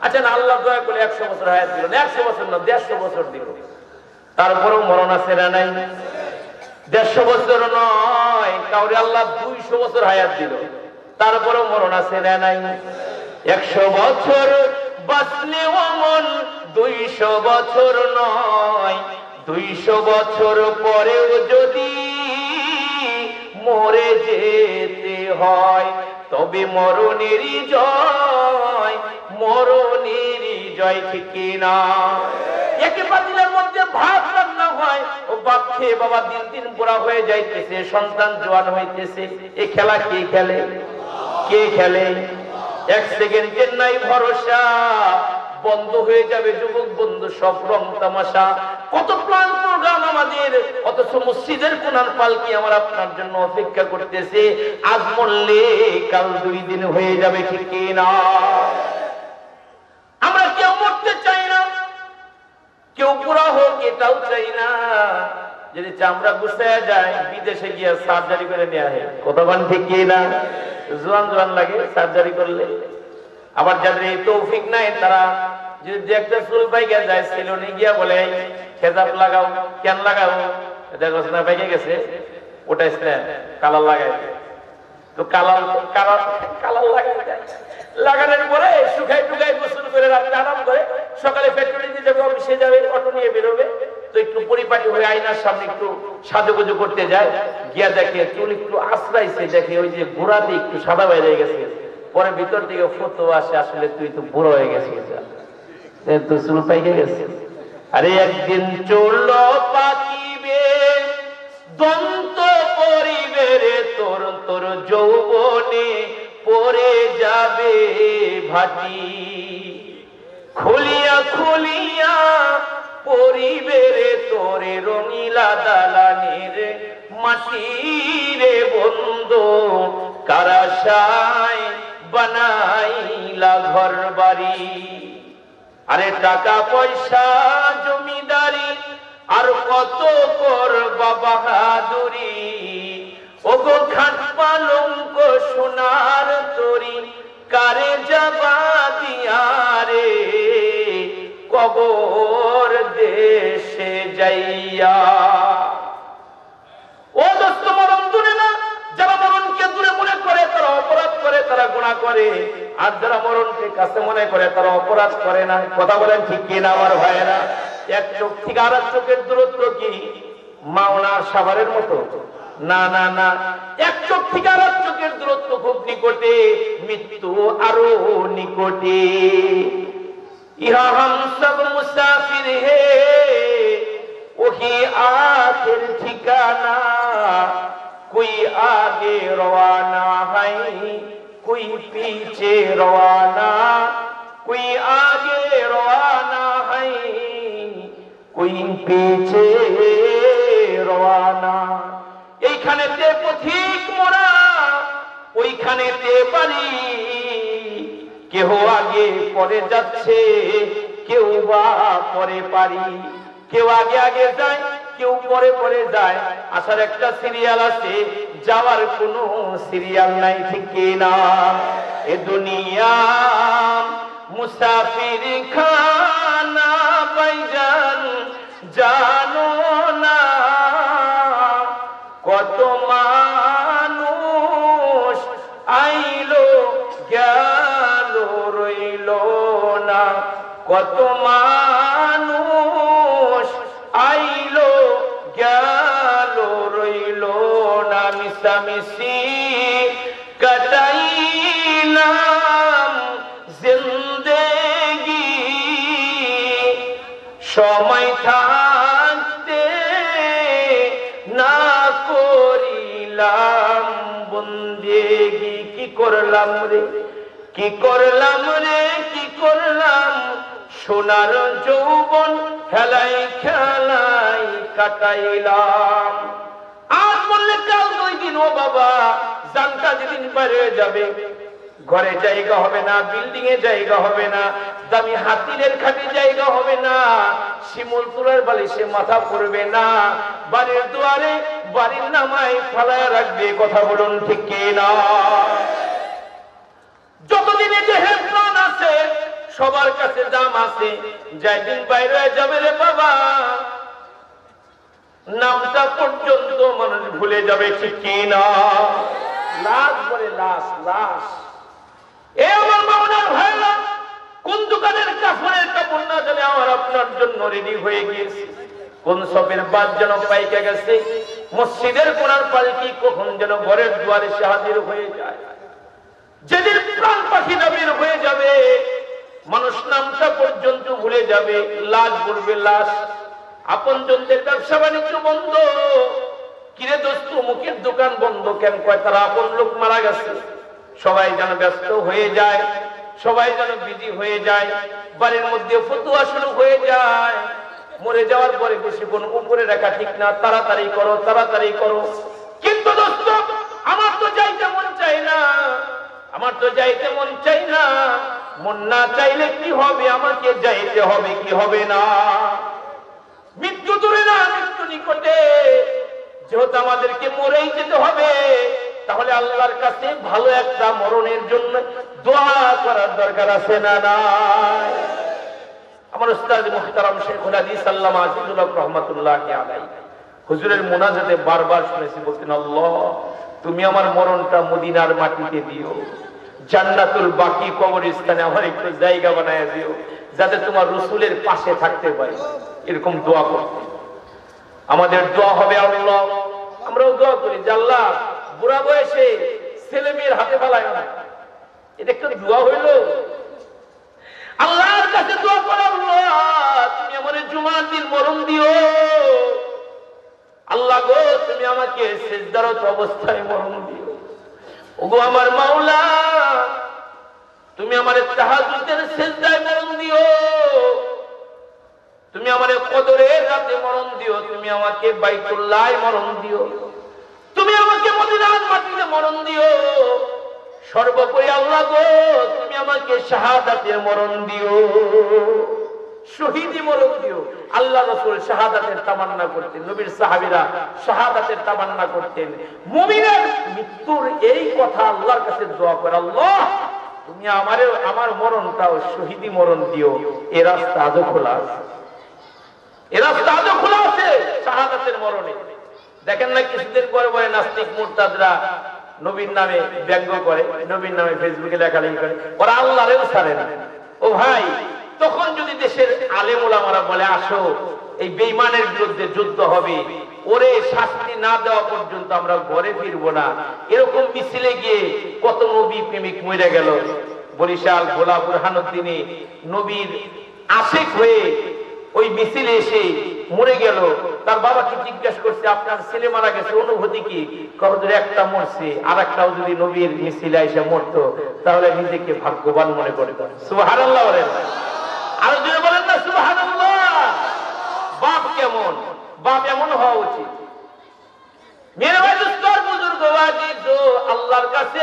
আচ্ছা না, আল্লাহ দয়া করে 100 বছর হায়াত দিল না, 100 বছর না, 150 বছর দিল, তারপরেও মরণ আছে না নাই? 150 বছর নয়, কাউরে আল্লাহ 200 বছর হায়াত দিল, তারপরেও মরণ আছে না নাই? 100 বছর বাঁচলেও মন 200 বছর নয়, 200 বছর পরেও যদি মরে যেতে হয়, তবে মরণেরই জয়, মরণেরই জয়, ঠিক না? একে পাতিলের মধ্যে ভাত রান্না হয়, ও বাপ খেয়ে বাবা দিন দিন বুড়া হয়ে যাইতেছে, সন্তান জোয়ান হইতেছে। এই খেলা কে খেলে? কে খেলে? এক সেকেন্ডের নাই ভরসা, বন্ধ হয়ে যাবে যুবক বন্ধু সব রং তামাশা। কত প্ল্যান প্রোগ্রাম আমাদের, অথচ মসজিদের কোনার পালকি আমার আপনার জন্য অপেক্ষা করতেছে। আজ মরলে কাল 2 দিন হয়ে যাবে, ঠিক কি না? আমরা কেউ মরতে চাই না, কেউ বুড়া হোক এটাও চাই না। যদি চামড়া গুছায়া যায় বিদেশে গিয়ে সার্জারি করে নেওয়া হয়, কতক্ষণ ঠিক কি না? জোয়ান জোয়ান লাগে সার্জারি করলে। আবার যাদের এই তৌফিক নাই তারা যদি একটা চুল পাইকা যায় সেলুনে গিয়া বলে খেজাব লাগাও। কেন লাগাও? দেখো না পাইকে গেছে, ওটা কালার লাগাই। তো কালার লাগাই লাগানোর পরে শুকাই টুকাই গোসল করে রাত্রে আরাম করে সকালে ফ্যাক্টরি দিয়ে যাবে, অফিসে যাবে, অটো নিয়ে বেরোবে। তো একটু পরিপাটি হয়ে আয়নার সামনে একটু সাজুগুজু করতে যায়, গিয়া দেখে চুল একটু আশ্রাইছে, দেখে ওই যে গোড়াতে একটু সাদা বাইরে গেছে। পরে ভিতর থেকে ফটো আসে, আসলে তুই তো বুড়ো হয়ে গেছিস, তো চুল পাইকে গেছে। আরে একদিন চুল পাকিবে দন্ত পরিবে রে, তোর তোর যৌবনে পরে যাবে ভাটি। খুলিয়া খুলিয়া পরিবে রে তোরে রঙিলা দালানের মাটি রে বন্ধু, কারাশায় বানাইলা ঘর বাড়ি। আরে টাকা পয়সা জমিদারি আর কত করবা বাহাদুরি, ওগো খাট পালঙ্ক সোনার তরি, কারে যাবা দিয়া রে কবর দেশে যাইয়া। ও দোস্ত, মরণ দূরে না, যারা মরণকে দূরে মনে করে তারা অপরাধ করে, তারা গুনাহ করে। আর যারা মরণকে কাছে মনে করে তারা অপরাধ করে না। কথা বলেন ঠিক কি না আমার ভাইয়েরা? এক চোখ থেকে আর এক চোখের দূরত্ব কি মাওনার সাভারের মতো? না না না, এক চোখ থেকে আর এক চোখের দূরত্ব খুব নিকটে, মৃত্যু আরো নিকটে। ইহা হাম সব মুসাফির হে, ওহি আখির ঠিকানা। कोई आगे रवाना है, कोई पीछे रवाना, कोई आगे रवाना है, कोई पीछे रवाना। এইখানেতে পথিক মোরা, ওইখানেতে বাড়ি। কেহ আগে পরে যাচ্ছে, কেউ বা পরে পারি। কেউ আগে আগে যায়, কেউ পরে পরে যায়। আসার একটা সিরিয়াল আছে, যাওয়ার কোনো সিরিয়াল নাই, ঠিক কি না? এ দুনিয়া মুসাফির খানা ভাইজান, জানো না কত মানুষ আইলো গেল রইল না, কত মানুষ আইলো গেল রইল না। মিশামিশি কাটাইলাম জিন্দেগি, সময় থাকতে না করিলাম বন্দেগি। কি করলাম রে, কি করলাম রে, কি করলাম? সোনার যৌবন খেলাই খেলাই কাটাইলাম। আজ বললে কাল 2 দিন, ও বাবা জানটা যেদিন বাইরে যাবে, ঘরে জায়গা হবে না, বিল্ডিং এ জায়গা হবে না, দামি হাতিরের খাটে জায়গা হবে না, শিমুল তুলার বালিশে মাথা পড়বে না, বাড়ির দুয়ারে বাড়ির নামায় ফালায় রাখবে। কথা বলুন ঠিক কি না? যতদিনে যে প্রাণ আছে সবার কাছে দাম আছে, যেদিন বাইরে যাবে রে বাবা নামটা পর্যন্ত মানুষ ভুলে যাবে, ঠিক কি না? লাশ বলে লাশ, লাশ। এ আমার মাওলার ভাইরা, কোন দোকানের কাপড়ের কাপড় না জানে আমার আপনার জন্য রেডি হয়ে গিয়েছে, কোন সবের বাদ যেন পাইকে গেছে, মসজিদের কোনার পালকি কখন যেন ঘরের দুয়ারে সে হাজির হয়ে যায়। যেদিন প্রাণ পাখি বের হয়ে যাবে, মানুষ নামটা পর্যন্ত ভুলে যাবে, লাশ বলবে লাশ। আপনজনদের ব্যবসা বাণিজ্য বন্ধ। কিরে দোস্ত, মুখের দোকান বন্ধ কেন? কয় তারা আপন লোক মারা গেছে। সবাই যেন ব্যস্ত হয়ে যায়, সবাই যেন বিজি হয়ে যায়, বাড়ির মধ্যে ফতুয়া শুরু হয়ে যায়। মরে যাওয়ার পরে বেশিক্ষণ উপরে রাখা ঠিক না, তাড়াতাড়ি করো তাড়াতাড়ি করো। কিন্তু দোস্ত, আমার তো যাইতে মন চাই না, আমার তো যাইতে মন চাই না। মন না চাইলে কি হবে? আমাকে যাইতে হবে, কি হবে না? মৃত্যু দূরে না, মৃত্যু নিকটে। যেহেতু আমাদেরকে মরেই যেতে হবে, তাহলে আল্লাহর কাছে ভালো একটা মরণের জন্য দোয়া করার দরকার আছে না নাই? আমার উস্তাদ মুহতারাম শেখুল হাদিস আল্লামা আজিজুল হক রহমাতুল্লাহি আলাইহি হুজুরের মুনাজাতে বারবার শুনেছি, বলতেন, আল্লাহ তুমি আমার মরণটা মদিনার মাটিতে দিও, জান্নাতুল বাকি কবরস্থানে আমার একটু জায়গা বানায় দিও, যাতে তোমার রাসূলের পাশে থাকতে পারি। এরকম দোয়া করতে আমাদের দোয়া হবে। আল্লাহ, আমরাও দোয়া করি যে আল্লাহ বুড়া বয়সে ছেলে মেয়ের হাতে পালায় না। এটা একটা দোয়া হইল? আল্লাহর কাছে দোয়া করো, আল্লাহ তুমি আমার জুমার দিন মরণ দিও। আল্লাহ গো, তুমি আমাকে সিজদারত অবস্থায় মরণ দিও। ওগো আমার মাওলা, তুমি আমার তাহাজ্জুদের সিজদায় মরণ দিও। তুমি আমার কদরের রাতে মরণ দিও। তুমি আমাকে বাইতুল্লাহে মরণ দিও। তুমি আমাকে মদিনার মাটিতে মরণ দিও। সর্বোপরি আল্লাহ গো, তুমি আমাকে শাহাদাতের মরণ দিও, শহীদি মরণ দিও। আল্লাহ রাসূল শাহাদাতের তামান্না করতেন, নবীর সাহাবীরা শাহাদাতের তামান্না করতেন। মুমিনের মৃত্যুর এই কথা আল্লাহর কাছে দোয়া করে, আল্লাহ তুমি আমার মরণটাও শহীদি মরণ দিও। এ রাস্তা আজও খোলা আছে, এ রাস্তা আজও খোলা আছে শাহাদাতের মরণে। দেখেন না কিছুদিন পরে পরে নাস্তিক মুরতাদরা নবীর নামে ব্যঙ্গ করে, নবীর নামে ফেসবুকে লেখালেখি করে, ওরা আল্লাহরেও ছাড়ে না। ও ভাই, তখন যদি দেশের আলেম ওলামারা বলে আসো এই বেঈমানের বিরুদ্ধে যুদ্ধ হবে, ওরে শাস্তি না দেওয়া পর্যন্ত আমরা ঘরে ফিরবো না, এরকম মিছিলে গিয়ে কত নবী প্রেমিক মরে গেল। বরিশাল ভোলা বুরহানুদ্দিনে নবীর আশিক হয়ে ওই মিছিলে এসে মরে গেল। তার বাবাকে জিজ্ঞাসা করছে, আপনার ছেলে মারা গেছে, অনুভূতি কি? কবর একটা মরছে, আর একটাও যদি নবীর মিছিলে এসে মরতো তাহলে নিজেকে ভাগ্যবান মনে করতেন। সুবহানাল্লাহ বলেন, আরো জোরে বলেন না সুবহানাল্লাহ। বাপ কেমন? বাপ এমন হওয়া উচিত। মেরে ভাই দোস্তর বুজুর্গ ওয়াজিব আল্লাহর কাছে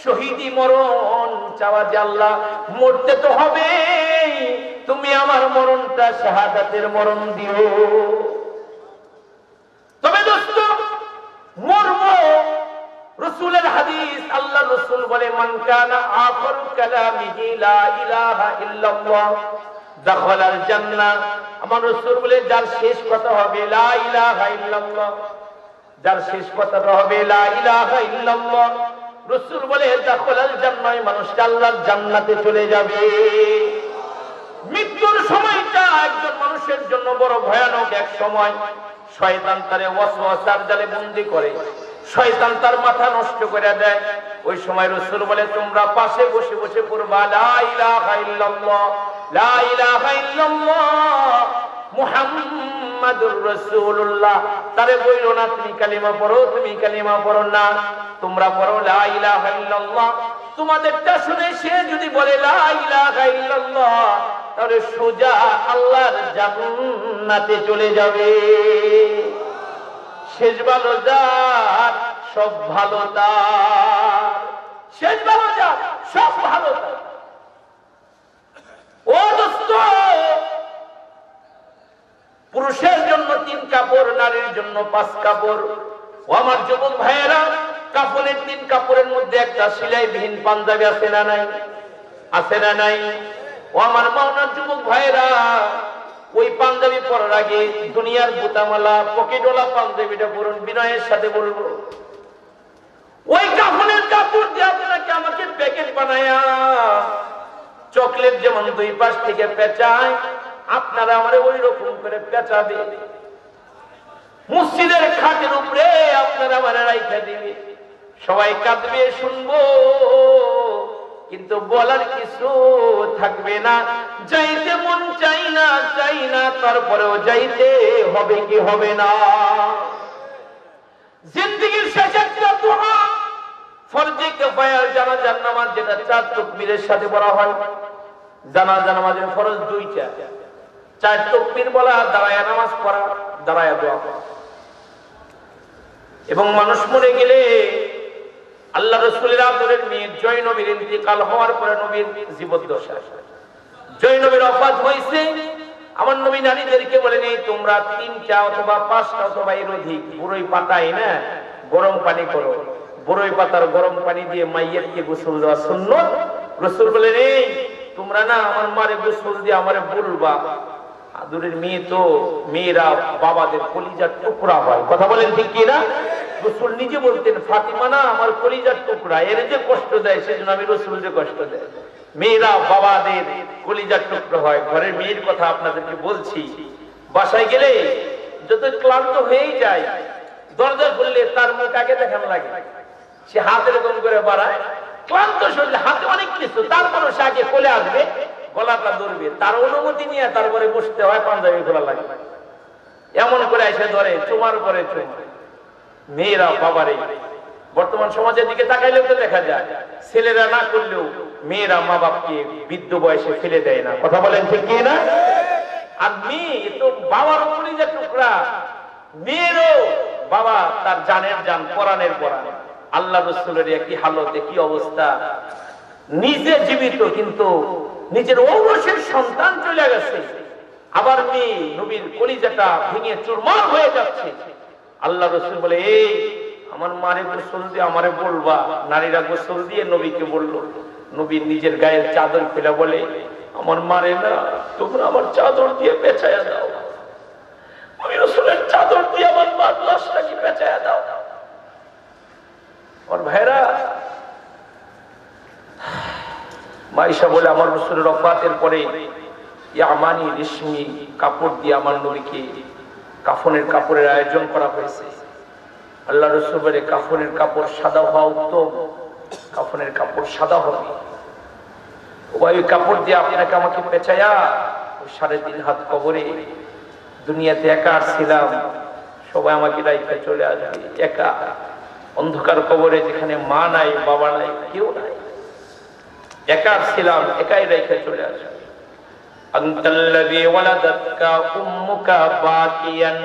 শহীদি মরণ চাওয়া, যে আল্লাহ মরতে তো হবে, তুমি আমার মরণটা শাহাদাতের মরণ দিও। তবে দোস্ত মরব, রাসূলের হাদিস, আল্লাহ রাসূল বলে, মান কানা আখিরু কালামিহি লা ইলাহা ইল্লাল্লাহ দাখালাল জান্নাহ। আমার রাসূল বলে, যার শেষ কথা হবে লা ইলাহা ইল্লাল্লাহ, যার শেষ কথাটা হবে লা ইলাহা ইল্লাল্লাহ, রাসূল বলে দাখালাল জান্নাহ, মানুষটা আল্লাহর জান্নাতে চলে যাবে। মৃত্যুর সময়টা একজন মানুষের জন্য বড় ভয়ানক এক সময়। শয়তান তারে ওয়াসওয়াসার জালে বন্দী করে, শয়তান তার মাথা নষ্ট করে দেয়। ওই সময় রাসূল বলে, তোমরা পাশে বসে বসে পড়বা লা ইলাহা ইল্লাল্লাহ, লা ইলাহা ইল্লাল্লাহ মুহাম্মাদুর রাসূলুল্লাহ। তারে বইলো না তুমি কালিমা পড়ো, তুমি কালিমা পড়ো না, তোমরা পড়ো লা ইলাহা ইল্লাল্লাহ। তোমাদেরটা শুনে সে যদি বলে লা ইলাহা ইল্লাল্লাহ, তাহলে সোজা আল্লাহর জান্নাতে চলে যাবে। শেষ ভালো যার, সব ভালো তার, শেষ ভালো যার, সব ভালো তার। ও দোস্ত, পুরুষের জন্য 3 কাপড়, নারীর জন্য 5 কাপড়। ও আমার যুবক ভাইয়েরা, কাপড়ের 3 কাপড়ের মধ্যে একটা সেলাইবিহীন পাঞ্জাবি আছে না নাই? আছে না নাই? ও আমার মাওনার যুবক ভাইয়েরা, ওই পাঞ্জাবি পরার আগে দুনিয়ার বুতামালা পকেটওয়ালা পাঞ্জাবিটা পরুন, বিনয়ের সাথে বলবো। ওই কাপড়ের কাপড় দিয়ে আপনাকে আমাকে প্যাকেট বানায়া চকলেট যেমন 2 পাশ থেকে পেঁচায়, আপনারা আমার ওই রকম করে পেঁচাবে। মসজিদের খাটের উপরে আপনারা আমার রাইখা দিবে, সবাই কাঁদবে শুনবো। কিন্তু বলার কিছু থাকবে না। যাইতে মন চাই না, তারপরেও যাইতে হবে কি হবে না। জিন্দেগীর শেষ একটা দোয়া ফরজে কিফায়ার জানাজার নামাজ, যেটা 4 তাকবীরের সাথে পড়া হয়। জানাজা নামাজের ফরজ 2টা, 4 তাকবীর বলা, দাঁড়ায়া নামাজ পড়া, দাঁড়ায়া দোয়া করা। এবং মানুষ মরে গেলে আল্লাহ রাসূলের আদরের মেয়ে জয়নবীর ইন্তিকাল হওয়ার পরে নবীর জীবদ্দশা, জয়নবীর ওফাত হয়েছে, আমার নবী নারীদেরকে বলেন, এই তোমরা 3টা অথবা 5টা অথবা এর অধিক বড়ই পাতায় না গরম পানি করো, বড়ই পাতার গরম পানি দিয়ে মাইয়াতকে গোসল দেওয়া সুন্নাত। রাসূল বলেন, এই তোমরা না আমার মারে গোসল দিয়ে আমারে বলবা। আদরের মেয়ে তো, মেয়েরা বাবাদের কলিজার টুকরা হয়, কথা বলেন ঠিক কি না? রাসূল নিজে বলতেন, ফাতিমা না আমার কলিজার টুকরা, এর যে কষ্ট দেয় সেজন্য আমি রাসূলকে কষ্ট দেয়। মেয়েরা বাবাদের কলিজার টুকরা হয়। ঘরের মেয়ের কথা আপনাদেরকে বলছি, বাসায় গেলে যত ক্লান্ত হয়েই যায়, দরজা খুললে তার মুখ আগে দেখানো লাগে, সে হাত এরকম করে বাড়ায়, ক্লান্ত শরীরে হাতে অনেক কিছু, তারপরও সে আগে কোলে আসবে, গলাটা ধরবে, তার অনুমতি নিয়ে তারপরে বসতে হয়, পাঞ্জাবি খোলা লাগে, এমন করে এসে ধরে চুমার পরে চুমা। মেয়েরা বাবারে, বর্তমান সমাজের দিকে তাকাইলেও তো দেখা যায়, ছেলেরা না করলেও মেয়েরা মা বাপকে বৃদ্ধ বয়সে ফেলে দেয় না, কথা বলেন ঠিক কি না? আর মেয়ে তো বাবার কলিজার টুকরা, মেয়েরও বাবা তার জানের জান, পরাণের পরাণ। আল্লাহ রাসূলের একই হালত, একই অবস্থা, নিজে জীবিত কিন্তু নিজের ঔরসের সন্তান চলে গেছে, আবার মেয়ে নবীর কলিজাটা ভেঙে চুরমার হয়ে যাচ্ছে। আল্লাহ রাসূল বলে, এই আমার মারে গোসল দিয়ে আমারে বলবা। নারীরা গোসল দিয়ে নবীকে বলল, নবী নিজের গায়ের চাদর ফেলে বলে, আমার মারে না তোমরা আমার চাদর দিয়ে পেঁচায়া দাও, আমি রাসূলের চাদর দিয়ে আমার মার লাশটাকে পেঁচায়া দাও। আমার ভাইরা, মাইশা বলে, আমার রাসূলের ওফাতের পরে ইয়ামানি রেশমি কাপড় দিয়ে আমার নবীকে কাফনের কাপড়ের আয়োজন করা হয়েছে। আল্লাহ রাসূল বলে, কাফনের কাপড় সাদা হওয়া উত্তম, কাফনের কাপড় সাদা হবে। ওই কাপড় দিয়ে আপনাকে আমাকে পেঁচায়া ওই 3.5 হাত কবরে, দুনিয়াতে একা ছিলাম, সবাই আমাকে রাইখা চলে আসবে, একা অন্ধকার কবরে, যেখানে মা নাই, বাবা নাই, কেউ নাই, একা ছিলাম, একাই রাইখা চলে আসবে। আনতাল্লাযী ওয়ালাদাতকা উম্মুকা বাকিয়ান,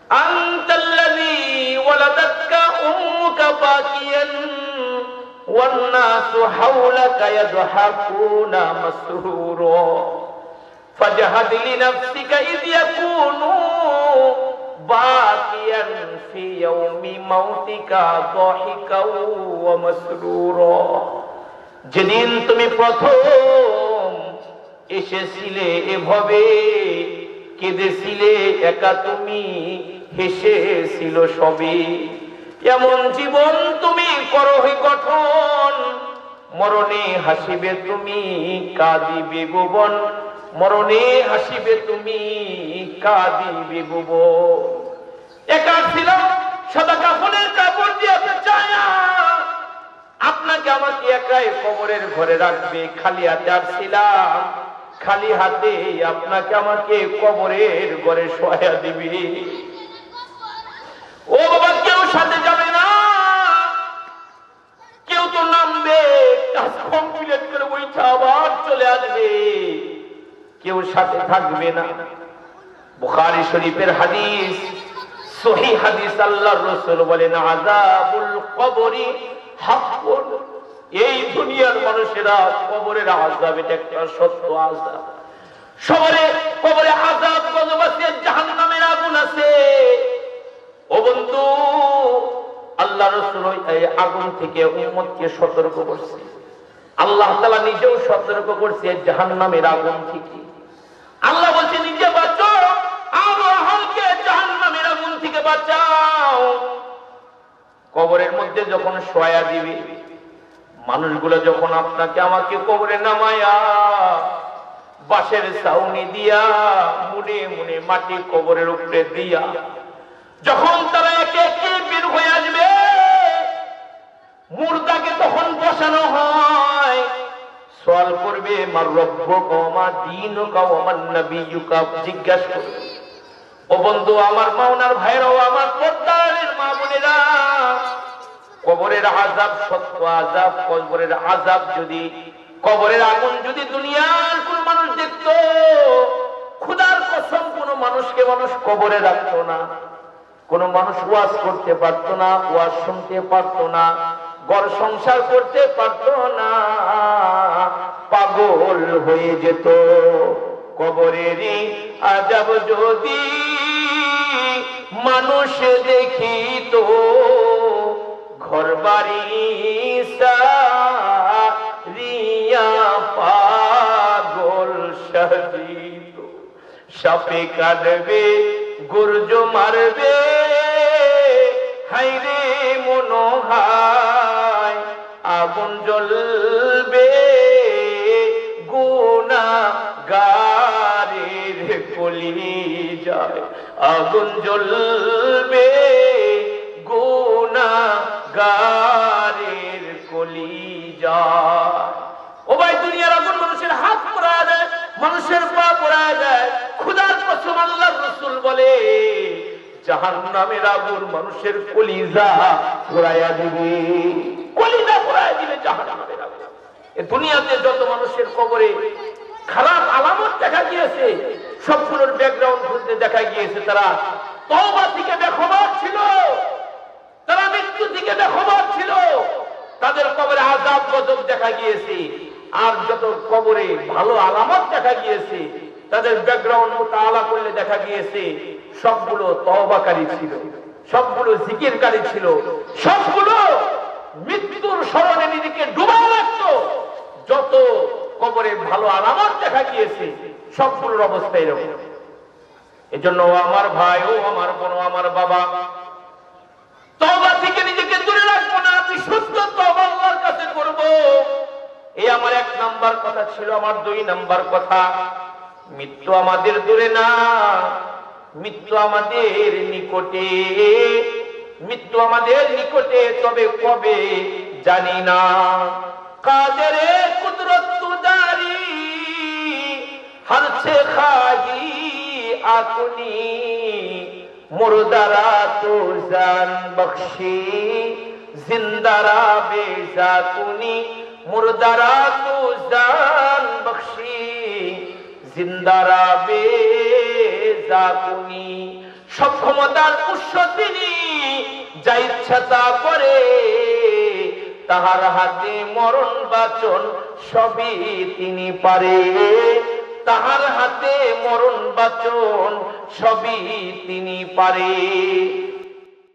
আনতাল্লাযী ওয়ালাদাতকা উম্মুকা বাকিয়ান ওয়ান নাসু হাওলাকা ইয়াদহাকুনা মাসরুরা ফাজহাদ লিনাফসিকা ইয ইয়াকুনু বাকিয়ান ফি ইয়াউমি মাউতিকা দাহিকাও ওয়া মাসরুরা। যেদিন তুমি প্রথম এসেছিলে এভাবে কেঁদেছিলে একা, তুমি হেসেছিল সবে, এমন জীবন তুমি করোহি গঠন, মরণে হাসিবে তুমি কাঁদিবে ভুবন, মরণে হাসিবে তুমি কাঁদিবে ভুবন। একা ছিলাম, সাদা কাফনের কাপড় দিয়ে পেঁচায়া আপনাকে আমাকে একাই কবরের ঘরে রাখবে, খালি হাতে আসছিলাম, খালি হাতে আপনাকে আমাকে কবরের ঘরে শোয়া দিবে। ও বাবা, কেউ সাথে যাবে না, কেউ তো নামবে, কাজ কমপ্লিট করে বইটা আবার চলে আসবে, কেউ সাথে থাকবে না। বুখারী শরীফের হাদিস, সহিহ হাদিস, আল্লাহর রাসূল বলেন, আযাবুল কবরি হাক্কুন। এই দুনিয়ার মানুষেরা কবরের আযাব, এটা একটা সত্য আযাব। সবরে কবরে আযাব, গজব আছে, জাহান্নামের আগুন আছে। ও বন্ধু, আল্লাহ রাসূল এই আগুন থেকে উম্মতকে সতর্ক করছে, আল্লাহ তাআলা নিজেও সতর্ক করছে জাহান্নামের আগুন থেকে। আল্লাহ বলছে, নিজে বাঁচো আর আহলকে জাহান্নামের আগুন থেকে বাঁচাও। কবরের মধ্যে যখন শোয়া দিবে, মানুষগুলো যখন আপনাকে আমাকে কবরে নামায়া বাঁশের ছাউনি দিয়া মুনে মুনে মাটি কবরের উপরে দিয়া যখন তারা একে একে বের হয়ে আসবে, মুর্দাকে তখন বসানো হয়, সওয়াল করবে মার রব্বুকা ওয়া মা দীনুকা ওয়া মান নাবিয়্যুকা, জিজ্ঞাসা করবে। ও বন্ধু, আমার মাওনার ভাইরা, ও আমার পর্দারের মা বোনেরা, কবরের আযাব সত্য আযাব, কবরের আযাব যদি, কবরের আগুন যদি দুনিয়ার কোন মানুষ দেখতো, খোদার কসম কোন মানুষকে মানুষ কবরে রাখতো না, কোন মানুষ ওয়াজ করতে পারতো না, ওয়াজ শুনতে পারতো না, ঘর সংসার করতে পারতো না, পাগল হয়ে যেত। কবরেরই আযাব যদি মানুষ দেখিত, ঘর বাড়ি সারিয়া পাগল সাজিত। সাপে কাটবে, গুর্জ মারবে, হাইরে মনোহায়, আগুন জ্বলবে গুনাহগারের কলিজায়, আগুন জ্বলবে গুনাহগারের কলিজায়। ও ভাই, দুনিয়ার আগুন মানুষের হাত পোড়ায় দেয়, মানুষের পা পোড়ায় দেয়। খোদার কসম আল্লাহর রাসূল বলে, জাহান্নামের আগুন মানুষের কলিজা পোড়ায়া দিবে, কলিজা পোড়ায়া দিবে জাহান্নামের আগুন। এই দুনিয়াতে যত মানুষের কবরে খারাপ আলামত দেখা গিয়েছে, সবগুলোর ব্যাকগ্রাউন্ড খুঁজতে দেখা গিয়েছে তারা তওবা থেকে বেখবর ছিল, তারা মৃত্যু থেকে বেখবর ছিল, তাদের কবরে আযাব গজব দেখা গিয়েছে। আর যত কবরে ভালো আলামত দেখা গিয়েছে, তাদের ব্যাকগ্রাউন্ড মুতাআলা করলে দেখা গিয়েছে সবগুলো তওবাকারী ছিল, সবগুলো জিকিরকারী ছিল, সবগুলো মৃত্যুর স্মরণে নিজেকে ডুবায় রাখতো। যত কবরে ভালো আলামত দেখা গিয়েছে সবগুলোর অবস্থা এরকম। এজন্য আমার ভাই, ও আমার বোন, আমার বাবা, তওবা থেকে নিজেকে দূরে রাখবো না, আমি শুদ্ধ তওবা আল্লাহর কাছে করব। এই আমার 1 নাম্বার কথা ছিল। আমার 2 নাম্বার কথা, মৃত্যু আমাদের দূরে না, মৃত্যু আমাদের নিকটে, মৃত্যু আমাদের নিকটে, তবে কবে জানি না। কাদেরে কুদরত তুদারি হর সে খাহি আপনি, মুর্দারা তো জান বখশি জিন্দারা বেজাকুনি, মুর্দারা তো জান বখশি জিন্দারা বেজাকুনি। সক্ষমতার উৎস তিনি, যা ইচ্ছা তা করে, তাহার হাতে মরণ বাচন সবই তিনি পারে, তাহার হাতে মরণ বাচন সবই তিনি পারে।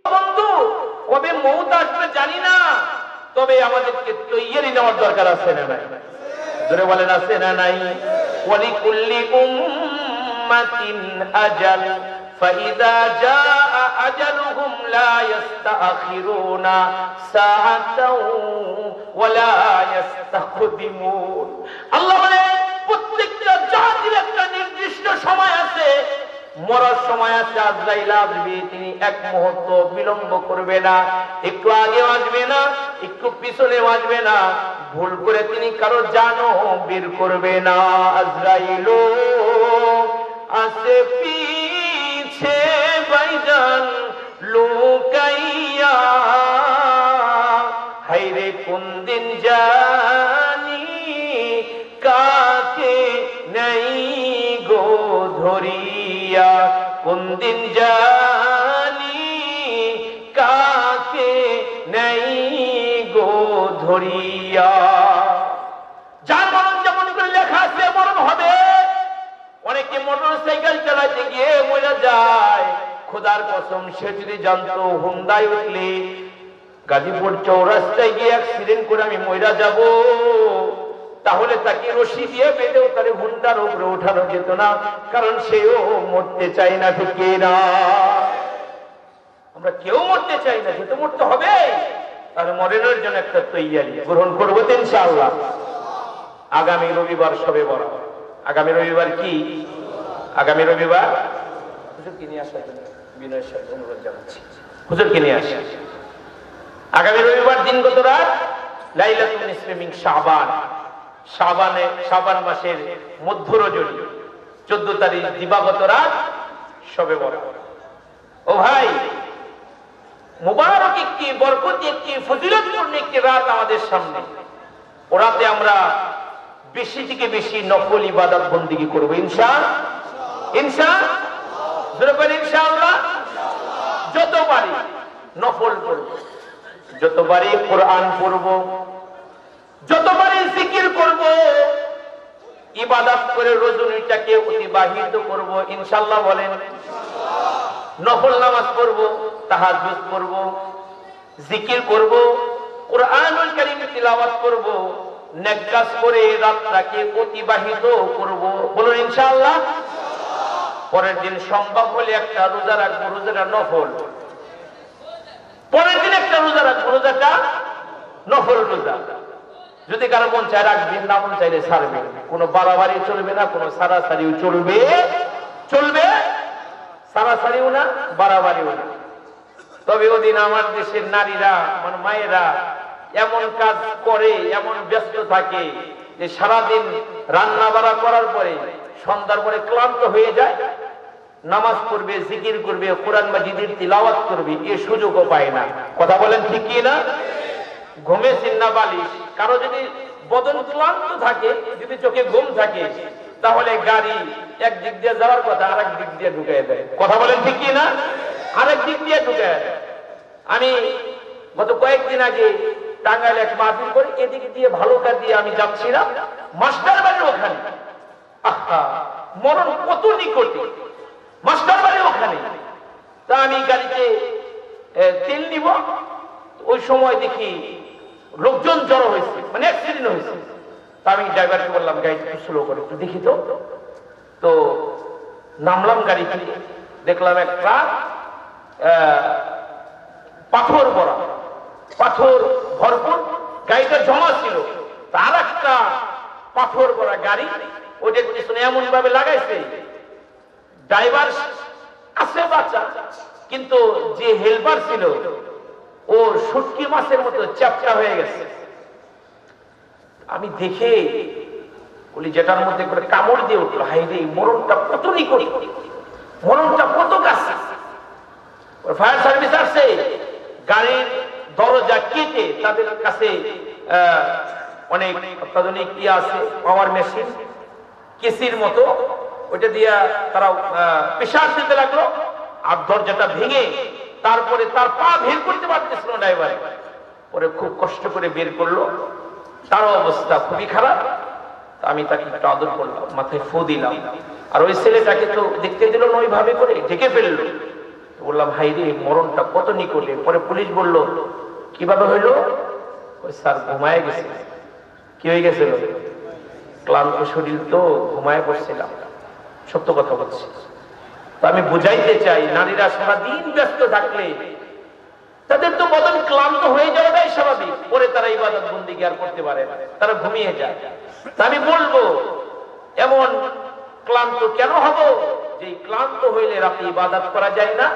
বন্ধু, কবে মৌত আসবে জানি না, তবে আমাদেরকে তৈরি নেওয়ার দরকার আছে না নাই? ধরে বলেন, আছে না নাই? ওয়ালিকুল্লি উম্মাতিন আজাল, فإذا جاء أجلهم لا يستأخرون ساعة ولا يستقدمون। আল্লাহ বলে, প্রত্যেকটা জাতির একটা নির্দিষ্ট সময় আছে, মরার সময় আছে। আজরাইল আসবে, তিনি 1 মুহূর্ত বিলম্ব করবে না, একটু আগে আসবে না, একটু পিছনে আসবে না, ভুল করে তিনি কারো জানও বের করবে না। আজরাইল আসে পিছে বাইজান লুকাইয়া, হায়রে কোন দিন জানি কাকে নেই গো ধরিয়া, কোন দিন জানি কাকে নেই গো ধরিয়া। যার মরণ যেমন করে লেখা আছে মরণ হবে। অনেকে মোটর সাইকেল চালাতে গিয়ে মরে যায়, খোদার কসম সে যদি জানতো হুন্ডায় উঠলে গাজীপুর চৌরাস্তায় গিয়ে অ্যাক্সিডেন্ট করে আমি মরে যাব, তাহলে তাকে রশি দিয়ে বেঁধেও তার হুন্ডার উপরে উঠানো যেত না, কারণ সেও মরতে চাই না, ঠিক না? আমরা কেউ মরতে চাই না, সে তো মরতে হবে। আর মরণের জন্য একটা তৈয়ারি গ্রহণ করবো ইনশাআল্লাহ। আগামী রবিবার সবে বরাত। আগামী রবিবার কি? আগামী রবিবার হুজুরকে নিয়ে আসার জন্য বিনয়ের সাথে অনুরোধ জানাচ্ছি। হুজুরকে নিয়ে আসেন। আগামী রবিবার দিনগত রাত লাইলাতুন নিসফে মিন শাবান, শাবান মাসের মধ্য রজনী 14 তারিখ দিবাগত রাত শবে বরাত। ও ভাই, মুবারক একটি, বরকতি একটি, ফজিলতপূর্ণ একটি রাত আমাদের সামনে। ও রাতে আমরা বেশি থেকে বেশি নফল ইবাদত বন্দেগী করব ইনশাআল্লাহ। যত পারি নফল করব, যত পারি কোরআন পড়ব, যত পারি জিকির করব, ইবাদত করে রজনীটাকে অতিবাহিত করব ইনশাআল্লাহ। বলেন নফল নামাজ পড়ব, তাহাজ্জুদ পড়ব, জিকির করব, কোরআনুল কারীম তিলাওয়াত করব, নেক কাজ করে রাতটাকে অতিবাহিত করব। বলুন ইনশাআল্লাহ। পরের দিন সম্ভব হলে একটা রোজা রাখবো, রোজাটা নফল। পরের দিন একটা রোজা রাখবো, রোজাটা নফল রোজা। যদি কারো মন চায় রাখবেন, না মন চাইলে ছাড়বেন। কোনো বাড়াবাড়ি চলবে না, কোনো সারাসারিও চলবে সারাসারিও না, বাড়াবাড়িও না। তবে ওদিন আমার দেশের নারীরা, মানে মায়েরা এমন কাজ করে, এমন ব্যস্ত থাকে যে সারাদিন রান্না বাড়া করার পরে সন্ধ্যার পরে ক্লান্ত হয়ে যায়, নামাজ পড়বে, জিকির করবে, কোরআন মাজিদের তিলাওয়াত করবে, এ সুযোগও পায় না। কথা বলেন ঠিক কি না? ঘুমে সিন্না বালিশ। কারো যদি বদন ক্লান্ত থাকে, যদি চোখে ঘুম থাকে, তাহলে গাড়ি এক দিক দিয়ে যাওয়ার কথা আরেক দিক দিয়ে ঢুকিয়ে দেয়। কথা বলেন ঠিক কি না? আরেক দিক দিয়ে ঢুকিয়ে দেয়। আমি গত কয়েকদিন আগে টাঙ্গাইল এক মাহফিল করে এদিক দিয়ে ভালোটা দিয়ে আমি যাচ্ছিলাম মাস্টার বাড়ির ওখানে। আহা, মরণ কত নিকটে, মাস্টার বাড়ির ওখানে। তা আমি গাড়িতে তেল নিব, ওই সময় দেখি লোকজন জড়ো হয়েছে, মানে অ্যাক্সিডেন্ট হয়েছে। তা আমি ড্রাইভারকে বললাম গাড়ি একটু স্লো করে, একটু দেখি তো নামলাম গাড়ি থেকে, দেখলাম এক ট্রাক পাথর ভরা, পাথর ভরপুর, গাড়িটা জমা ছিল। তার একটা পাথর ভরা গাড়ি ওইটার পিছনে এমন ভাবে লাগাইছে, ড্রাইভার আছে বাচ্চা, কিন্তু যে হেল্পার ছিল ও শুটকি মাছের মতো চ্যাপটা হয়ে গেছে। আমি দেখে বলি যেটার মধ্যে করে কামড় দিয়ে উঠলো, হাই রে, মরণটা কত নিকট, মরণটা কত কাছে। ফায়ার সার্ভিস আসছে, গাড়ির দরজা কেটে তাদের কাছে অনেক অত্যাধুনিক কি আছে, পাওয়ার মেশিন, কেসির মতো, ওইটা দিয়া তারা প্রেসার দিতে লাগলো। আর দরজাটা ভেঙে তারপরে তার পা বের করতে পারতেছিল ড্রাইভার, পরে খুব কষ্ট করে বের করলো। তার অবস্থা খুবই খারাপ। আমি তাকে একটু আদর করলাম, মাথায় ফু দিলাম। আর ওই ছেলেটাকে তো দেখতে দিল না, ওইভাবে করে ঢেকে ফেললো। বললাম হাই রে, মরণটা কত নিকটে। পরে পুলিশ বলল কিভাবে হইলো? ওই স্যার ঘুমায় গেছে। কি হয়ে গেছিল? ক্লান্ত শরীর তো, ঘুমায় পড়ছিলাম। সত্য কথা বলছি। তো আমি বুঝাইতে চাই, নারীরা সারাদিন ব্যস্ত থাকলে তাদের তো বদন ক্লান্ত হয়ে যাওয়াটাই স্বাভাবিক। পরে তারা ইবাদত বন্দেগী আর করতে পারে না, তারা ঘুমিয়ে যায়। আমি বলবো এমন ক্লান্ত কেন হব যে ক্লান্ত হইলে রাতে ইবাদত করা যায় না?